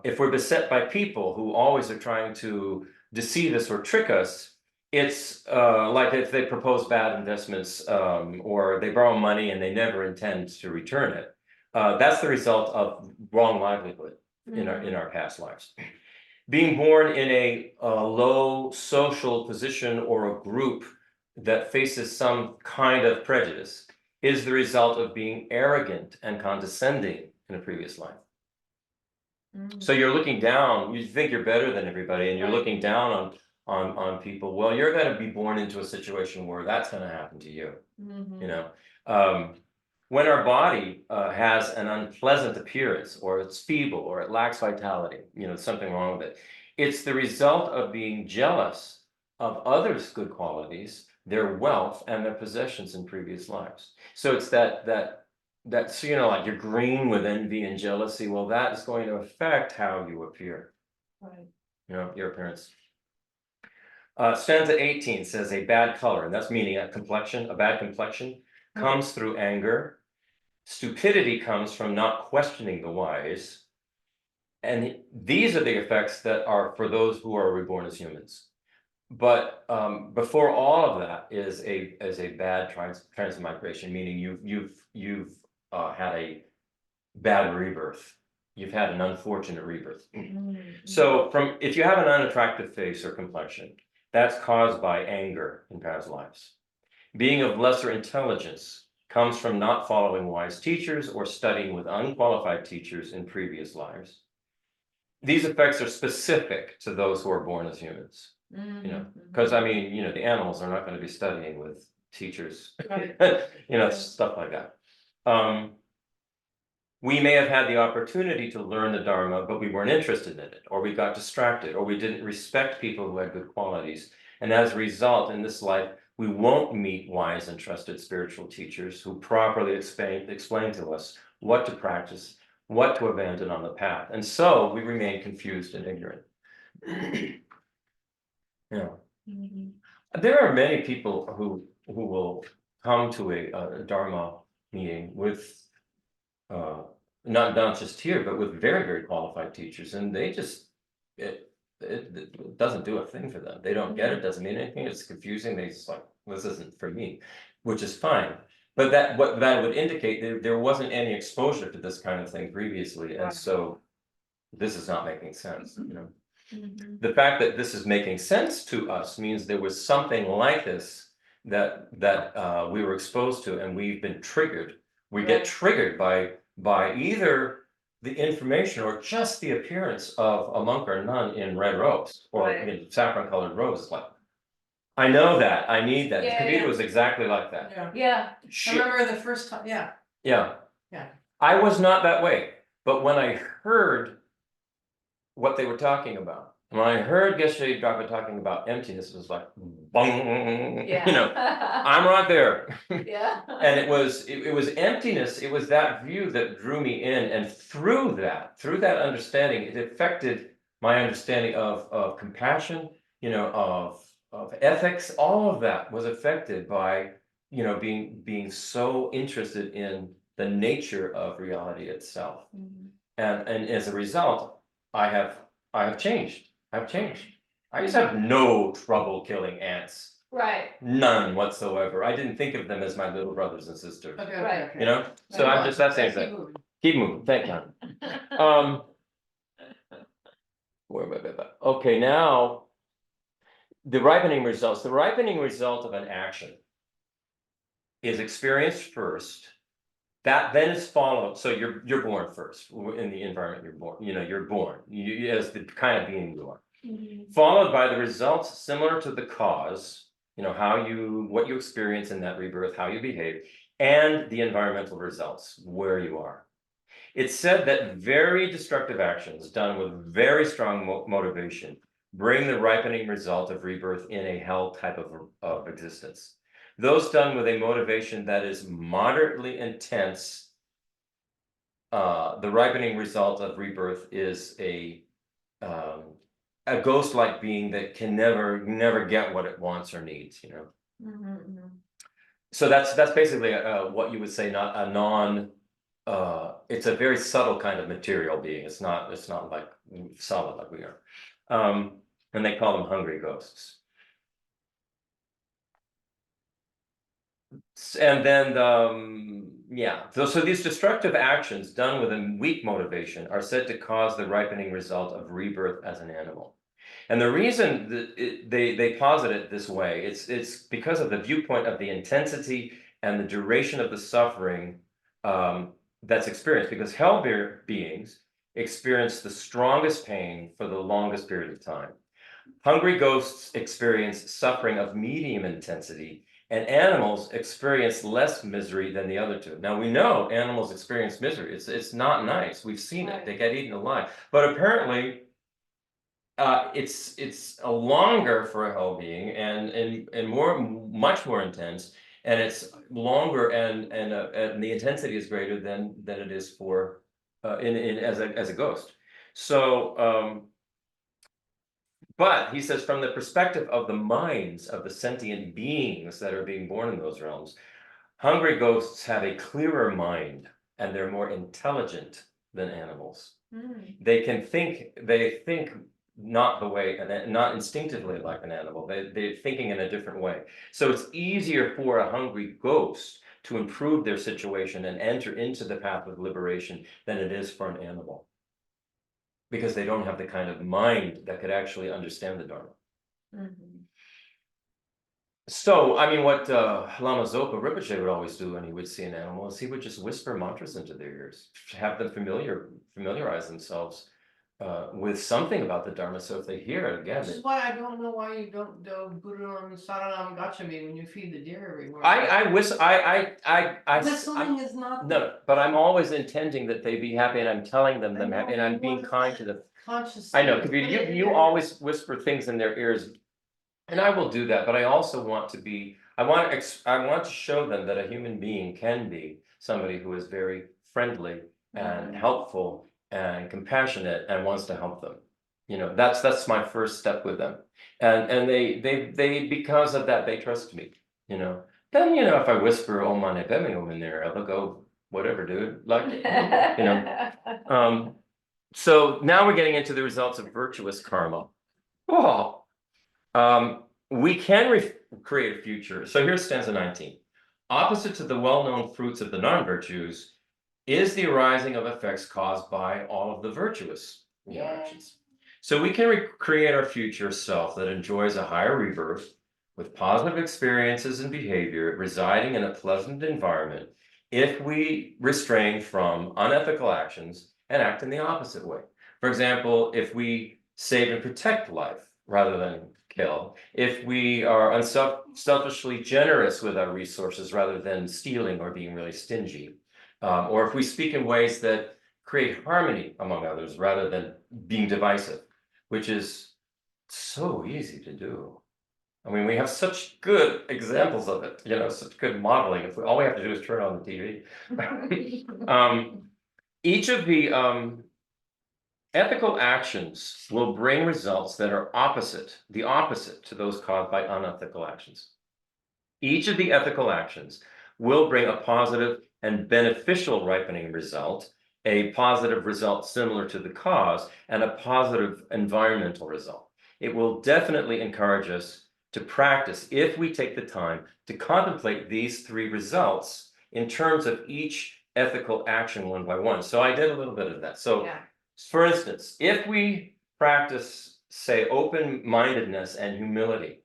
Speaker 2: If we're beset by people who always are trying to deceive us or trick us, it's like if they propose bad investments or they borrow money and they never intend to return it. That's the result of wrong livelihood in our past lives. Being born in a low social position or a group that faces some kind of prejudice is the result of being arrogant and condescending in a previous life. So you're looking down, you think you're better than everybody, and you're looking down on people. Well, you're going to be born into a situation where that's going to happen to you. You know, when our body has an unpleasant appearance, or it's feeble, or it lacks vitality, you know, something wrong with it. It's the result of being jealous of others' good qualities, their wealth, and their possessions in previous lives. So it's that's, you know, like you're green with envy and jealousy. Well, that is going to affect how you appear.
Speaker 3: Right.
Speaker 2: You know, your appearance. Stanza 18 says a bad color, and that's meaning a complexion, a bad complexion comes through anger. Stupidity comes from not questioning the wise. And these are the effects that are for those who are reborn as humans. But before all of that is a bad transmigration, meaning you've had a bad rebirth. You've had an unfortunate rebirth. So if you have an unattractive face or complexion, that's caused by anger in past lives. Being of lesser intelligence comes from not following wise teachers or studying with unqualified teachers in previous lives. These effects are specific to those who are born as humans. You know, because I mean, you know, the animals are not going to be studying with teachers, you know, stuff like that. We may have had the opportunity to learn the Dharma, but we weren't interested in it, or we got distracted, or we didn't respect people who had good qualities. And as a result, in this life, we won't meet wise and trusted spiritual teachers who properly explain to us what to practice, what to abandon on the path. And so we remain confused and ignorant. Yeah. There are many people who will come to a Dharma meeting with not just here, but with very, very qualified teachers, and they just it doesn't do a thing for them. They don't get it, doesn't mean anything, it's confusing. They just like, this isn't for me, which is fine. But what that would indicate, there wasn't any exposure to this kind of thing previously, and so this is not making sense, you know. The fact that this is making sense to us means there was something like this that we were exposed to, and we've been triggered. We get triggered by either the information or just the appearance of a monk or a nun in red robes or in saffron colored robes. It's like, I know that, I need that. Kavita was exactly like that.
Speaker 3: Yeah.
Speaker 4: I remember the first time,
Speaker 2: Yeah.
Speaker 4: Yeah.
Speaker 2: I was not that way, but when I heard what they were talking about, when I heard Geshe Drapa talking about emptiness, it was like, bong, you know, I'm right there.
Speaker 3: Yeah.
Speaker 2: And it was emptiness. It was that view that drew me in, and through that understanding, it affected my understanding of compassion, you know, of ethics. All of that was affected by, you know, being so interested in the nature of reality itself. And as a result, I have changed. I just have no trouble killing ants.
Speaker 3: Right.
Speaker 2: None whatsoever. I didn't think of them as my little brothers and sisters.
Speaker 4: Okay,
Speaker 3: Right.
Speaker 2: You know? So I'm just, that's the same thing. Keep moving, thank you. Okay, now. The ripening results, the ripening result of an action. Is experienced first. That then is followed, so you're born first, in the environment you're born, you're born, as the kind of being you are. Followed by the results similar to the cause, what you experience in that rebirth, how you behave, and the environmental results, where you are. It's said that very destructive actions done with very strong motivation bring the ripening result of rebirth in a hell type of existence. Those done with a motivation that is moderately intense, the ripening result of rebirth is a ghost-like being that can never get what it wants or needs, So that's basically what you would say, not a non. It's a very subtle kind of material being. It's not like solid like we are. And they call them hungry ghosts. And then, so these destructive actions done with a weak motivation are said to cause the ripening result of rebirth as an animal. And the reason that they posit it this way, it's because of the viewpoint of the intensity and the duration of the suffering that's experienced, because hell beings experience the strongest pain for the longest period of time. Hungry ghosts experience suffering of medium intensity, and animals experience less misery than the other two. Now we know animals experience misery. It's not nice. We've seen it. They get eaten alive. But apparently, it's a longer for a hell being and much more intense, and it's longer and the intensity is greater than it is for as a ghost. So. But he says, from the perspective of the minds of the sentient beings that are being born in those realms, hungry ghosts have a clearer mind and they're more intelligent than animals. They think not the way, not instinctively like an animal. They're thinking in a different way. So it's easier for a hungry ghost to improve their situation and enter into the path of liberation than it is for an animal. Because they don't have the kind of mind that could actually understand the Dharma. So, I mean, what Lama Zopa Rinpoche would always do when he would see an animal is he would just whisper mantras into their ears, have them familiarize themselves with something about the Dharma. So if they hear it again,
Speaker 6: This is why I don't know why you don't do Buddha Saranam Gacchami when you feed the deer every morning. Whistling is not
Speaker 2: no, but I'm always intending that they be happy, and I'm telling them happy, and I'm being kind to them.
Speaker 6: conscious.
Speaker 2: I know, because you always whisper things in their ears, and I will do that. But I also want to be. I want to show them that a human being can be somebody who is very friendly and helpful and compassionate and wants to help them. That's my first step with them, and they because of that they trust me. Then if I whisper "Oh mane padme" in there, they'll go whatever, dude. Like So now we're getting into the results of virtuous karma. Oh, we can create a future. So here's stanza 19. Opposite to the well-known fruits of the non-virtues is the arising of effects caused by all of the virtuous actions. So we can create our future self that enjoys a higher rebirth with positive experiences and behavior, residing in a pleasant environment, if we refrain from unethical actions and act in the opposite way. For example, if we save and protect life rather than kill, if we are unselfishly generous with our resources rather than stealing or being really stingy, or if we speak in ways that create harmony among others rather than being divisive, which is so easy to do. I mean, we have such good examples of it, such good modeling. If all we have to do is turn on the TV. Each of the ethical actions will bring results that are the opposite to those caused by unethical actions. Each of the ethical actions will bring a positive and beneficial ripening result, a positive result similar to the cause, and a positive environmental result. It will definitely encourage us to practice if we take the time to contemplate these three results in terms of each ethical action one by one. So I did a little bit of that. So
Speaker 5: Yeah.
Speaker 2: for instance, if we practice, say, open-mindedness and humility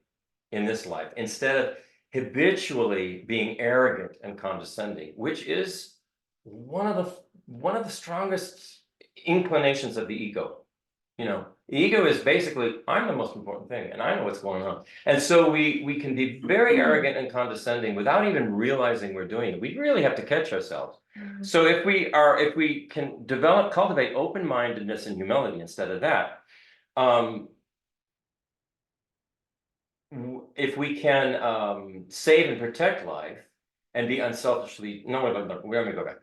Speaker 2: in this life, instead of habitually being arrogant and condescending, which is one of the strongest inclinations of the ego. You know, the ego is basically, I'm the most important thing and I know what's going on. And so we can be very arrogant and condescending without even realizing we're doing it. We really have to catch ourselves. So if we can cultivate open-mindedness and humility instead of that, if we can save and protect life and be unselfishly, no, we're gonna go back.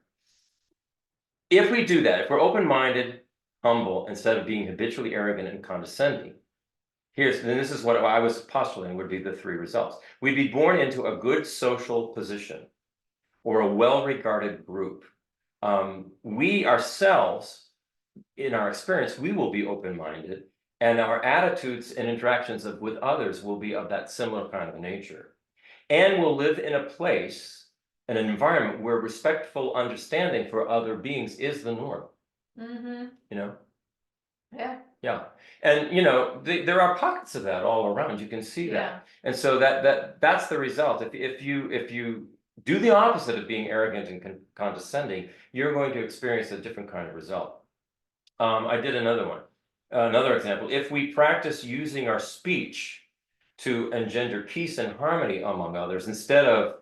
Speaker 2: If we do that, if we're open-minded, humble, instead of being habitually arrogant and condescending, this is what I was postulating would be the three results. We'd be born into a good social position or a well-regarded group. We ourselves, in our experience, we will be open-minded, and our attitudes and interactions with others will be of that similar kind of nature. And we'll live in a place, in an environment where respectful understanding for other beings is the norm.
Speaker 3: Mm-hmm,
Speaker 2: You know?
Speaker 3: yeah,
Speaker 2: Yeah. And you know, there are pockets of that all around. You can see that.
Speaker 3: yeah,
Speaker 2: And so that's the result. If you do the opposite of being arrogant and condescending, you're going to experience a different kind of result. I did another example. If we practice using our speech to engender peace and harmony among others, instead of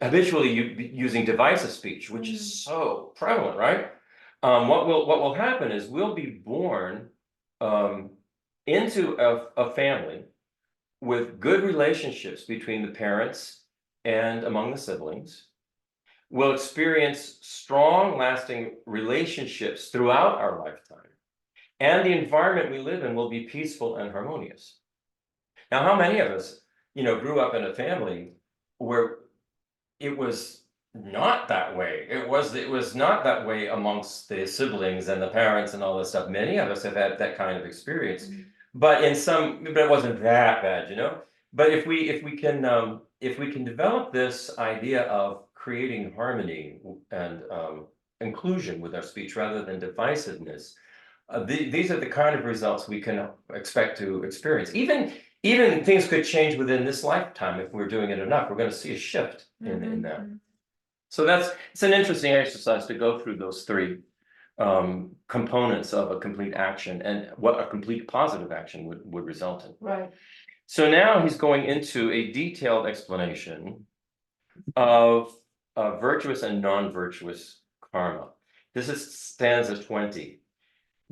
Speaker 2: habitually using divisive speech, which is so prevalent, right? What will happen is we'll be born into a family with good relationships between the parents and among the siblings. We'll experience strong, lasting relationships throughout our lifetime. And the environment we live in will be peaceful and harmonious. Now, how many of us, grew up in a family where it was not that way? It was not that way amongst the siblings and the parents and all this stuff. Many of us have had that kind of experience, but it wasn't that bad. But if we can develop this idea of creating harmony and inclusion with our speech rather than divisiveness, these are the kind of results we can expect to experience. Even things could change within this lifetime if we're doing it enough. We're going to see a shift in that. So it's an interesting exercise to go through those three components of a complete action and what a complete positive action would result in.
Speaker 3: right.
Speaker 2: So now he's going into a detailed explanation of virtuous and non-virtuous karma. This is stanza 20.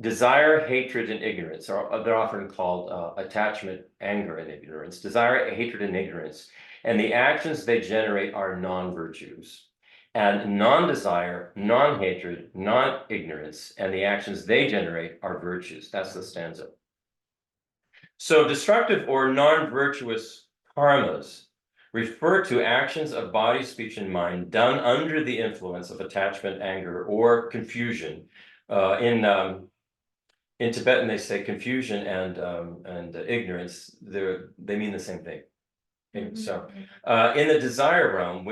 Speaker 2: Desire, hatred, and ignorance they're often called attachment, anger, and ignorance. Desire, hatred, and ignorance, and the actions they generate are non-virtues. And non-desire, non-hatred, non-ignorance, and the actions they generate are virtues. That's the stanza. So destructive or non-virtuous karmas refer to actions of body, speech, and mind done under the influence of attachment, anger, or confusion. In Tibetan, they say confusion and ignorance. They mean the same thing. So in the desire realm,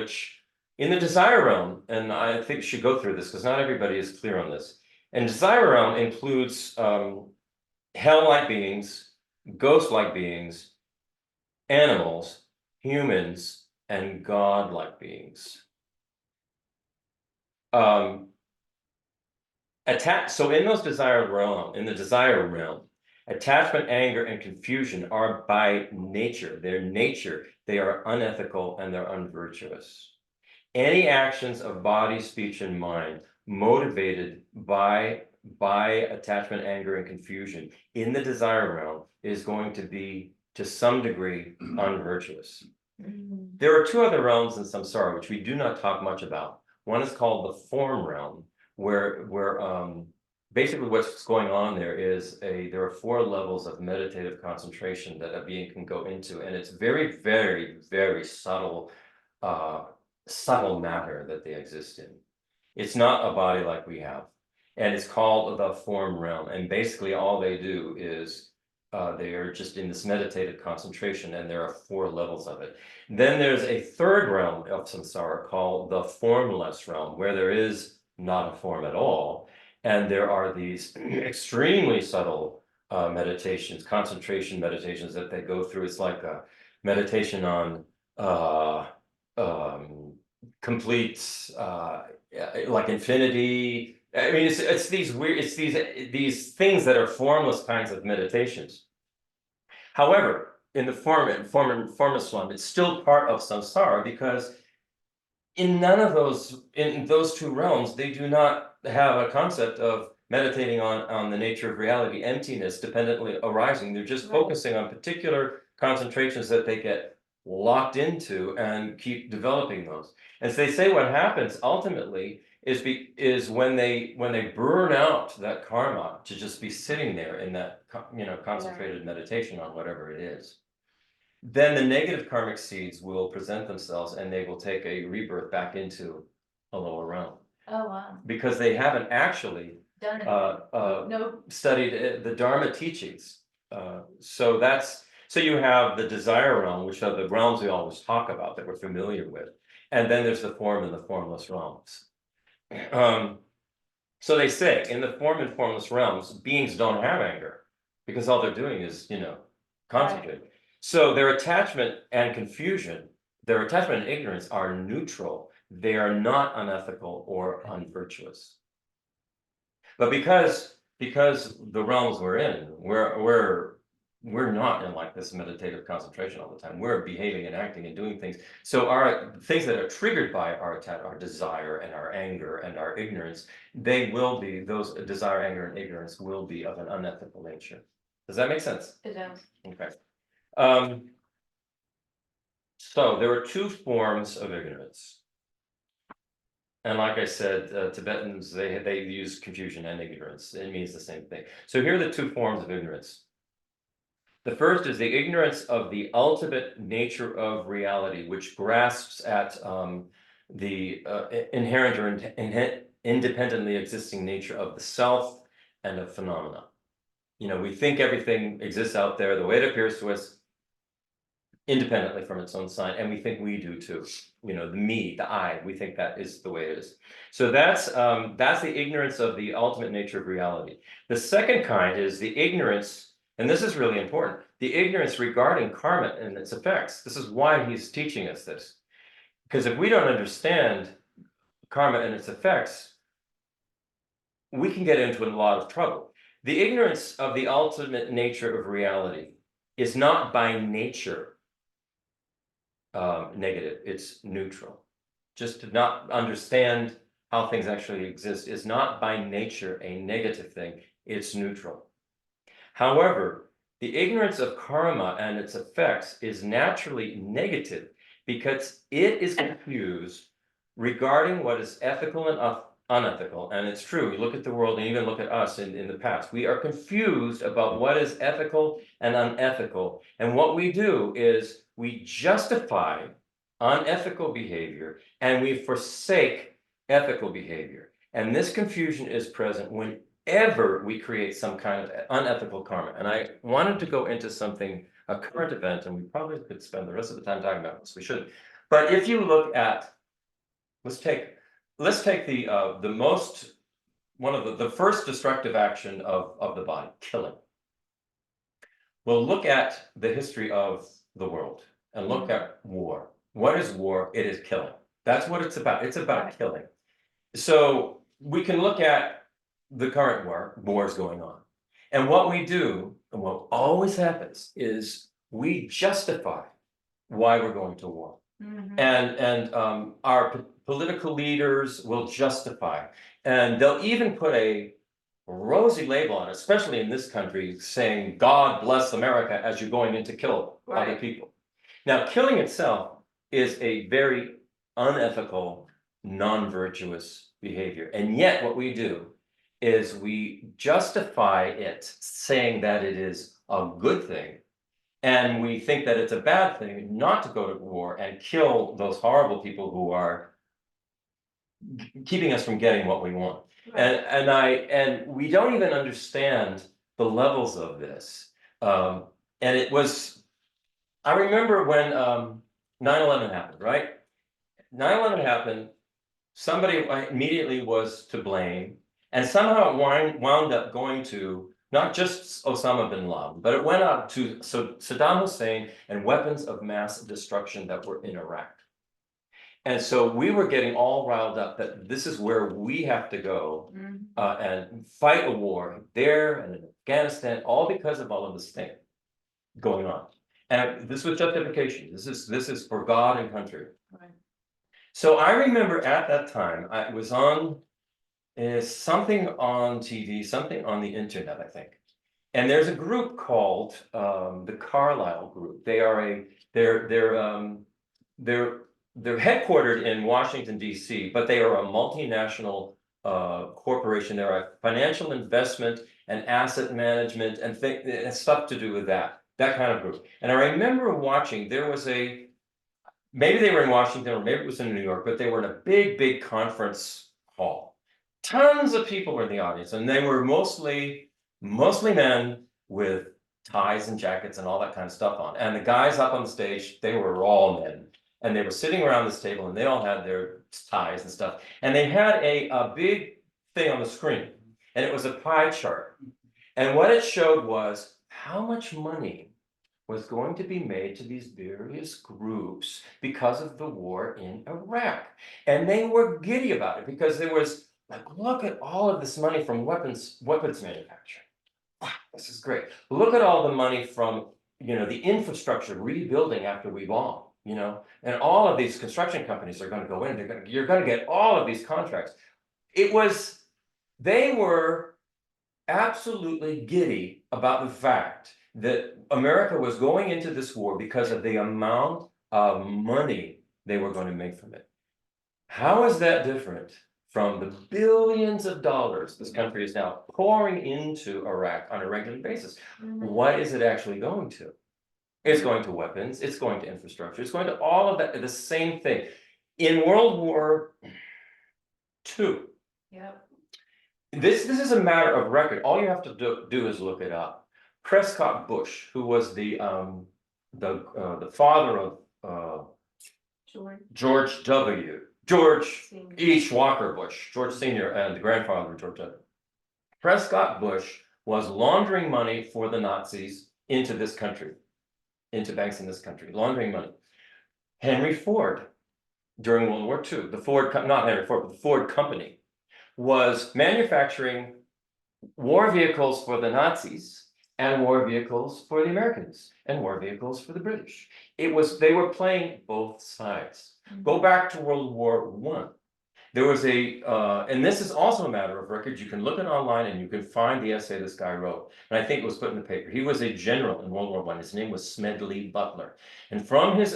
Speaker 2: and I think should go through this because not everybody is clear on this. And desire realm includes hell-like beings, ghost-like beings, animals, humans, and god-like beings. So in the desire realm, attachment, anger, and confusion are by nature. They are unethical and they're unvirtuous. Any actions of body, speech, and mind motivated by attachment, anger, and confusion in the desire realm is going to be, to some degree, unvirtuous. There are two other realms in samsara, which we do not talk much about. One is called the form realm, where basically what's going on there are 4 levels of meditative concentration that a being can go into, and it's very, very, very subtle matter that they exist in. It's not a body like we have, and it's called the form realm. And basically all they do is They are just in this meditative concentration, and there are 4 levels of it. Then there's a third realm of samsara called the formless realm, where there is not a form at all. And there are these extremely subtle meditations, concentration meditations that they go through. It's like a meditation on complete, like infinity. I mean, it's these weird, it's these things that are formless kinds of meditations. However, in the formless one, it's still part of samsara, because in none of those, in those 2 realms, they do not have a concept of meditating on the nature of reality, emptiness dependently arising. They're just
Speaker 3: Right.
Speaker 2: focusing on particular concentrations that they get locked into and keep developing those. And so they say what happens ultimately is when they burn out that karma to just be sitting there in that concentrated meditation on whatever it is, then the negative karmic seeds will present themselves, and they will take a rebirth back into a lower realm,
Speaker 3: Oh, wow.
Speaker 2: because they haven't actually
Speaker 3: Done it. No,
Speaker 2: studied the Dharma teachings. So you have the desire realm, which are the realms we always talk about that we're familiar with, and then there's the form and the formless realms. So they say in the form and formless realms, beings don't have anger, because all they're doing is, concentrate. So their attachment and ignorance are neutral. They are not unethical or unvirtuous. But because the realms we're in, we're not in like this meditative concentration all the time. We're behaving and acting and doing things. So our things that are triggered by our desire and our anger and our ignorance, those desire, anger, and ignorance will be of an unethical nature. Does that make sense?
Speaker 3: it does.
Speaker 2: Okay. So there are 2 forms of ignorance. And like I said, Tibetans, they use confusion and ignorance. It means the same thing. So here are the 2 forms of ignorance. The first is the ignorance of the ultimate nature of reality, which grasps at the inherent or independently existing nature of the self and of phenomena. We think everything exists out there the way it appears to us, independently from its own sign, and we think we do too. The me, the I, we think that is the way it is. So that's the ignorance of the ultimate nature of reality. The second kind is the ignorance, and this is really important, the ignorance regarding karma and its effects. This is why he's teaching us this. Because if we don't understand karma and its effects, we can get into a lot of trouble. The ignorance of the ultimate nature of reality is not by nature negative, it's neutral. Just to not understand how things actually exist is not by nature a negative thing, it's neutral. However, the ignorance of karma and its effects is naturally negative, because it is confused regarding what is ethical and unethical. And it's true, we look at the world and even look at us in the past. We are confused about what is ethical and unethical. And what we do is we justify unethical behavior and we forsake ethical behavior. And this confusion is present whenever we create some kind of unethical karma. And I wanted to go into a current event, and we probably could spend the rest of the time talking about this. We shouldn't. But if you look at, let's take one of the first destructive action of the body, killing. Well, look at the history of the world and look at war. What is war? It is killing. That's what it's about. It's about killing. So we can look at the current wars going on. And what we do, and what always happens, is we justify why we're going to war. And our political leaders will justify, and they'll even put a rosy label on it, especially in this country, saying, God bless America, as you're going in to kill other people. Now, killing itself is a very unethical, non-virtuous behavior. And yet what we do is we justify it, saying that it is a good thing. And we think that it's a bad thing not to go to war and kill those horrible people who are keeping us from getting what we want. And we don't even understand the levels of this. And it was, I remember when 9/11 happened, right? 9/11 happened, somebody immediately was to blame, and somehow it wound up going to not just Osama bin Laden, but it went out to Saddam Hussein and weapons of mass destruction that were in Iraq. And so we were getting all riled up that this is where we have to go and fight a war there and in Afghanistan, all because of all of this thing going on. And this was justification. This is for God and country.
Speaker 3: Right.
Speaker 2: So I remember at that time, I was on something on TV, something on the internet, I think. And there's a group called the Carlyle Group. They're headquartered in Washington, DC, but they are a multinational corporation. They're a financial investment and asset management and stuff to do with that kind of group. And I remember watching, there was maybe they were in Washington or maybe it was in New York, but they were in a big conference hall. Tons of people were in the audience, and they were mostly men with ties and jackets and all that kind of stuff on. And the guys up on the stage, they were all men. And they were sitting around this table and they all had their ties and stuff. And they had a big thing on the screen, and it was a pie chart. And what it showed was how much money was going to be made to these various groups because of the war in Iraq. And they were giddy about it because there was like, look at all of this money from weapons manufacturing. Wow, this is great. Look at all the money from, the infrastructure rebuilding after we bomb, and all of these construction companies are going to go in. You're going to get all of these contracts. They were absolutely giddy about the fact that America was going into this war because of the amount of money they were going to make from it. How is that different from the billions of dollars this country is now pouring into Iraq on a regular basis? What is it actually going to? It's going to weapons, it's going to infrastructure, it's going to all of that, the same thing. In World War II,
Speaker 3: Yep.
Speaker 2: this is a matter of record. All you have to do is look it up. Prescott Bush, who was the father of George H. Walker Bush, George Sr. and the grandfather of George W. Prescott Bush was laundering money for the Nazis into this country, into banks in this country, laundering money. Henry Ford, during World War II, not Henry Ford, but the Ford Company, was manufacturing war vehicles for the Nazis and war vehicles for the Americans and war vehicles for the British. They were playing both sides. Go back to World War I. There was and this is also a matter of record. You can look it online and you can find the essay this guy wrote. And I think it was put in the paper. He was a general in World War I. His name was Smedley Butler. And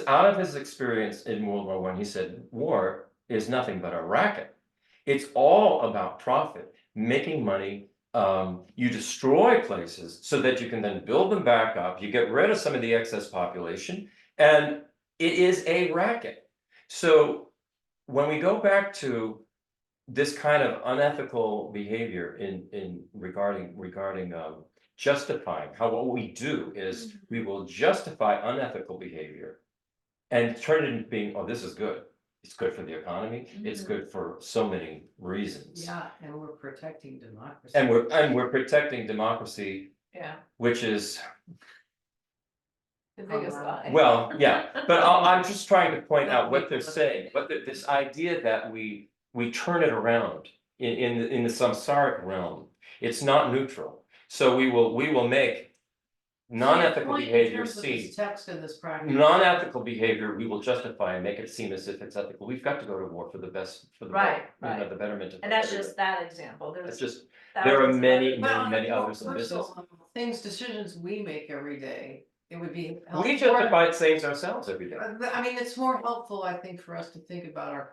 Speaker 2: out of his experience in World War I, he said, war is nothing but a racket. It's all about profit, making money. You destroy places so that you can then build them back up. You get rid of some of the excess population, and it is a racket. So when we go back to this kind of unethical behavior regarding justifying what we do is we will justify unethical behavior and turn it into being, oh, this is good. It's good for the economy. It's good for so many reasons.
Speaker 4: Yeah, and we're protecting democracy.
Speaker 2: And we're protecting democracy,
Speaker 3: Yeah,
Speaker 2: which is,
Speaker 3: the biggest lie.
Speaker 2: well, yeah, but I'm just trying to point out what they're saying, but this idea that we turn it around in the samsaric realm, it's not neutral. So we will make non-ethical behavior seem.
Speaker 4: Text in this practice.
Speaker 2: Non-ethical behavior, we will justify and make it seem as if it's ethical. We've got to go to war for the best, the betterment of.
Speaker 5: And that's
Speaker 2: everybody.
Speaker 5: just that example,
Speaker 2: That's
Speaker 5: there's
Speaker 2: just, there are
Speaker 5: thousands of
Speaker 2: many,
Speaker 5: others.
Speaker 4: But on
Speaker 2: many
Speaker 4: a more
Speaker 2: others in business.
Speaker 4: personal level, things, decisions we make every day, it would be.
Speaker 2: We justify things ourselves every day.
Speaker 4: I mean, it's more helpful, I think, for us to think about our.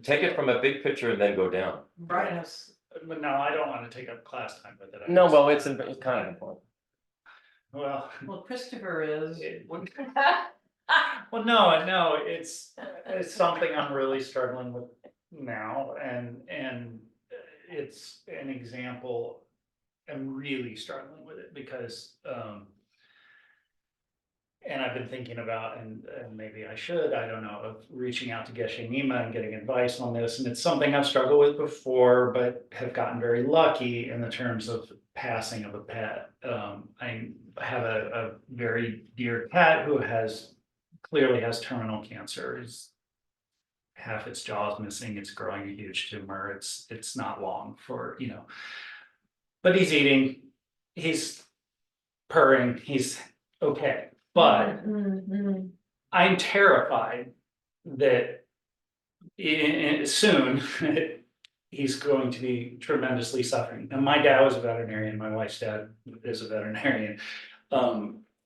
Speaker 2: Take it from a big picture and then go down.
Speaker 4: Brian has.
Speaker 1: But no, I don't want to take up class time with it.
Speaker 2: No, well, it's kind of important.
Speaker 1: Well.
Speaker 4: Well, Christopher is.
Speaker 1: Well, no, it's something I'm really struggling with now, and it's an example. I'm really struggling with it because And I've been thinking about, and maybe I should, I don't know, of reaching out to Geshe Nima and getting advice on this, and it's something I've struggled with before, but have gotten very lucky in the terms of passing of a pet. I have a very dear cat who clearly has terminal cancer. Is half its jaw is missing, it's growing a huge tumor, it's not long for, but he's eating, he's purring, he's okay. But I'm terrified that soon he's going to be tremendously suffering. And my dad was a veterinarian, my wife's dad is a veterinarian.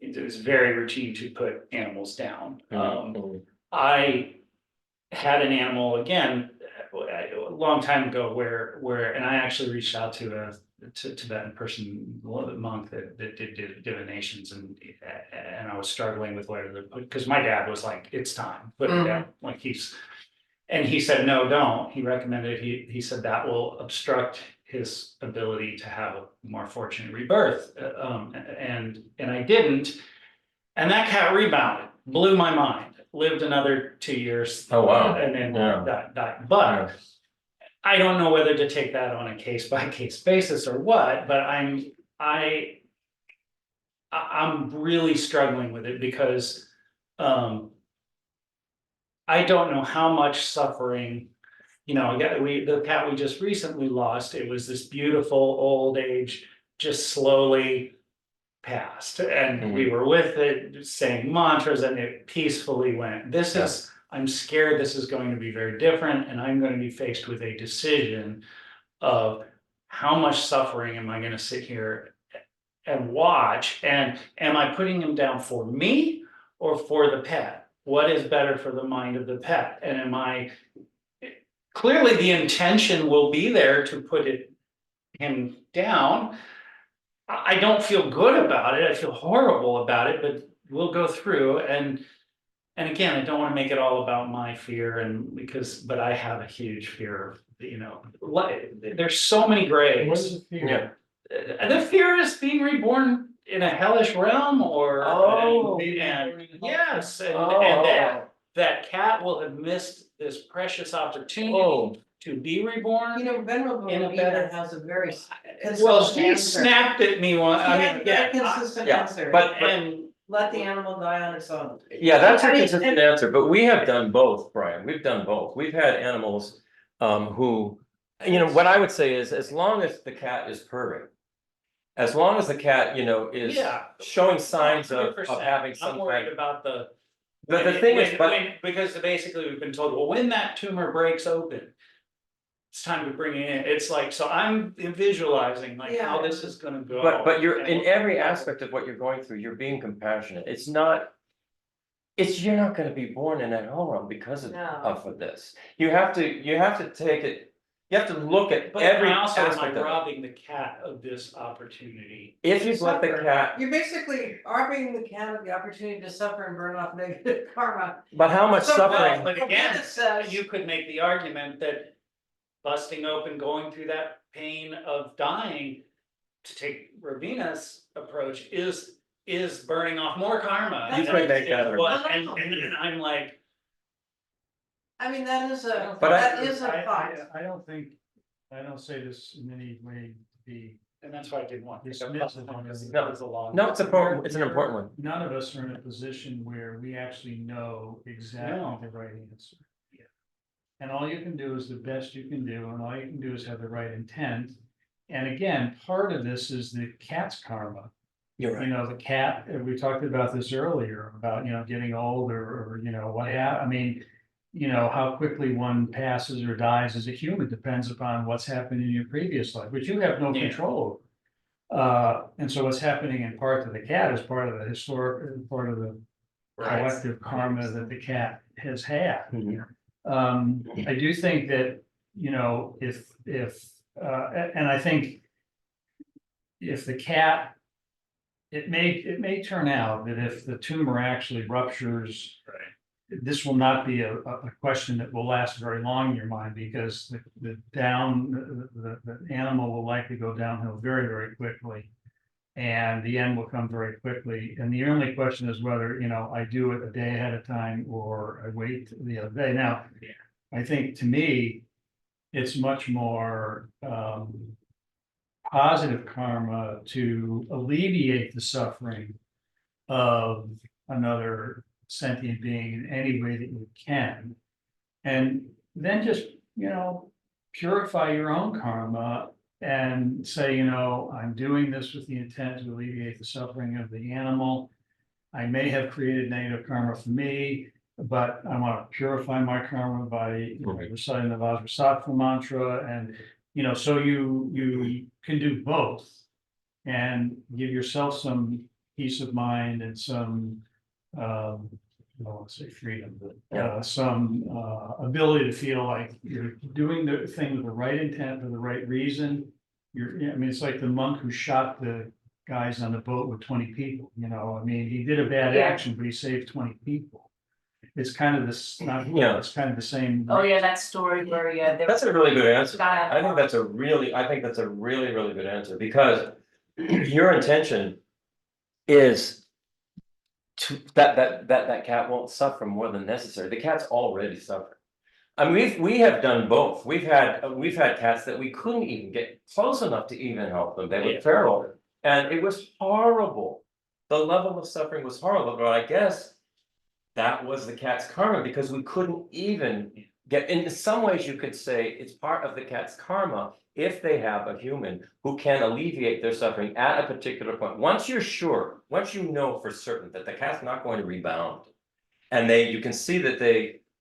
Speaker 1: It was very routine to put animals down. I had an animal again a long time ago where and I actually reached out to a Tibetan person, monk that did divinations, and I was struggling with whether to put, because my dad was like, it's time, put it down, like and he said, no, don't. He recommended, he said that will obstruct his ability to have a more fortunate rebirth. And I didn't. And that cat rebounded, blew my mind, lived another 2 years.
Speaker 2: Oh, wow.
Speaker 1: And then
Speaker 2: Yeah.
Speaker 1: died. But I don't know whether to take that on a case by case basis or what, but I'm really struggling with it because I don't know how much suffering, the cat we just recently lost, it was this beautiful old age, just slowly passed, and we were with it, saying mantras, and it peacefully went. I'm scared this is going to be very different, and I'm going to be faced with a decision of how much suffering am I going to sit here and watch, and am I putting him down for me or for the pet? What is better for the mind of the pet? And clearly the intention will be there to put him down. I don't feel good about it. I feel horrible about it, but we'll go through. And again, I don't want to make it all about my fear, but I have a huge fear of, there's so many graves.
Speaker 7: What is the fear?
Speaker 1: The fear is being reborn in a hellish realm, or yes, and that cat will have missed this precious opportunity to be reborn.
Speaker 4: Venerable
Speaker 1: In a
Speaker 4: Nina
Speaker 1: better-
Speaker 4: has a very
Speaker 1: Well,
Speaker 4: consistent
Speaker 1: she
Speaker 4: answer.
Speaker 1: snapped at me one.
Speaker 4: She
Speaker 1: I
Speaker 4: had
Speaker 1: mean,
Speaker 4: a very consistent answer.
Speaker 1: and
Speaker 4: Let the animal die on its own.
Speaker 2: Yeah, that's a
Speaker 4: I mean,
Speaker 2: consistent answer, but we have done both, Brian, we've done both, we've had animals, who, what I would say is, as long as the cat is purring. As long as the cat, is showing signs of
Speaker 1: 100%.
Speaker 2: having
Speaker 1: I'm
Speaker 2: some
Speaker 1: worried
Speaker 2: kind
Speaker 1: about the.
Speaker 2: the thing is,
Speaker 1: Because basically we've been told, well, when that tumor breaks open, it's time to bring it in. It's like, so I'm visualizing like how this is gonna go.
Speaker 2: but you're, in every aspect of what you're going through, you're being compassionate, you're not gonna be born in that home because of this. You have to take it, you have to look at
Speaker 1: But
Speaker 2: every
Speaker 1: also am I
Speaker 2: aspect of it.
Speaker 1: robbing the cat of this opportunity?
Speaker 2: If you've let the cat,
Speaker 4: You're basically robbing the cat of the opportunity to suffer and burn off negative karma.
Speaker 2: but how much
Speaker 4: So,
Speaker 2: suffering,
Speaker 1: But again,
Speaker 4: Buddha says-
Speaker 1: you could make the argument that busting open, going through that pain of dying, to take Ravina's approach, is burning off more karma.
Speaker 2: You could make that
Speaker 1: And I'm like.
Speaker 4: I mean, that is a
Speaker 2: But
Speaker 4: thought.
Speaker 7: I don't say this in any way to be
Speaker 1: And that's why I didn't want to.
Speaker 7: dismissive.
Speaker 2: no, it's important, it's an important one.
Speaker 7: None of us are in a position where we actually know exactly
Speaker 1: No.
Speaker 7: the right answer. And all you can do is the best you can do, and all you can do is have the right intent. And again, part of this is the cat's karma.
Speaker 2: You're
Speaker 7: The cat, we talked about this earlier, about, getting old or what I mean, how quickly one passes or dies as a human depends upon what's happened in your previous life, which you have no control over. And so what's happening in part to the cat is part of the historic, part of the collective karma that the cat has had. I do think that, and I think if the cat, it may turn out that if the tumor actually ruptures, this will not be a question that will last very long in your mind, because the animal will likely go downhill very, very quickly. And the end will come very quickly, and the only question is whether, I do it a day ahead of time or I wait the other day. Now, I think to me, it's much more positive karma to alleviate the suffering of another sentient being in any way that you can. And then just, purify your own karma and say, I'm doing this with the intent to alleviate the suffering of the animal. I may have created negative karma for me, but I want to purify my karma by reciting the Vajrasattva mantra, and so you can do both and give yourself some peace of mind and some I don't want to say freedom, but some ability to feel like you're doing the thing with the right intent for the right reason. It's like the monk who shot the guys on the boat with 20 people, he did a bad action, but he saved 20 people. It's kind of this, it's kind of the same.
Speaker 5: Oh, yeah, that story where,
Speaker 2: That's a really good answer.
Speaker 5: Got it.
Speaker 2: I think that's a really good answer, because your intention is to, that cat won't suffer more than necessary. The cat's already suffering. I mean, we have done both. We've had cats that we couldn't even get close enough to even help them. They were feral, and it was horrible. The level of suffering was horrible, but I guess that was the cat's karma, because we couldn't even get, in some ways you could say it's part of the cat's karma if they have a human who can alleviate their suffering at a particular point. Once you know for certain that the cat's not going to rebound, and you can see that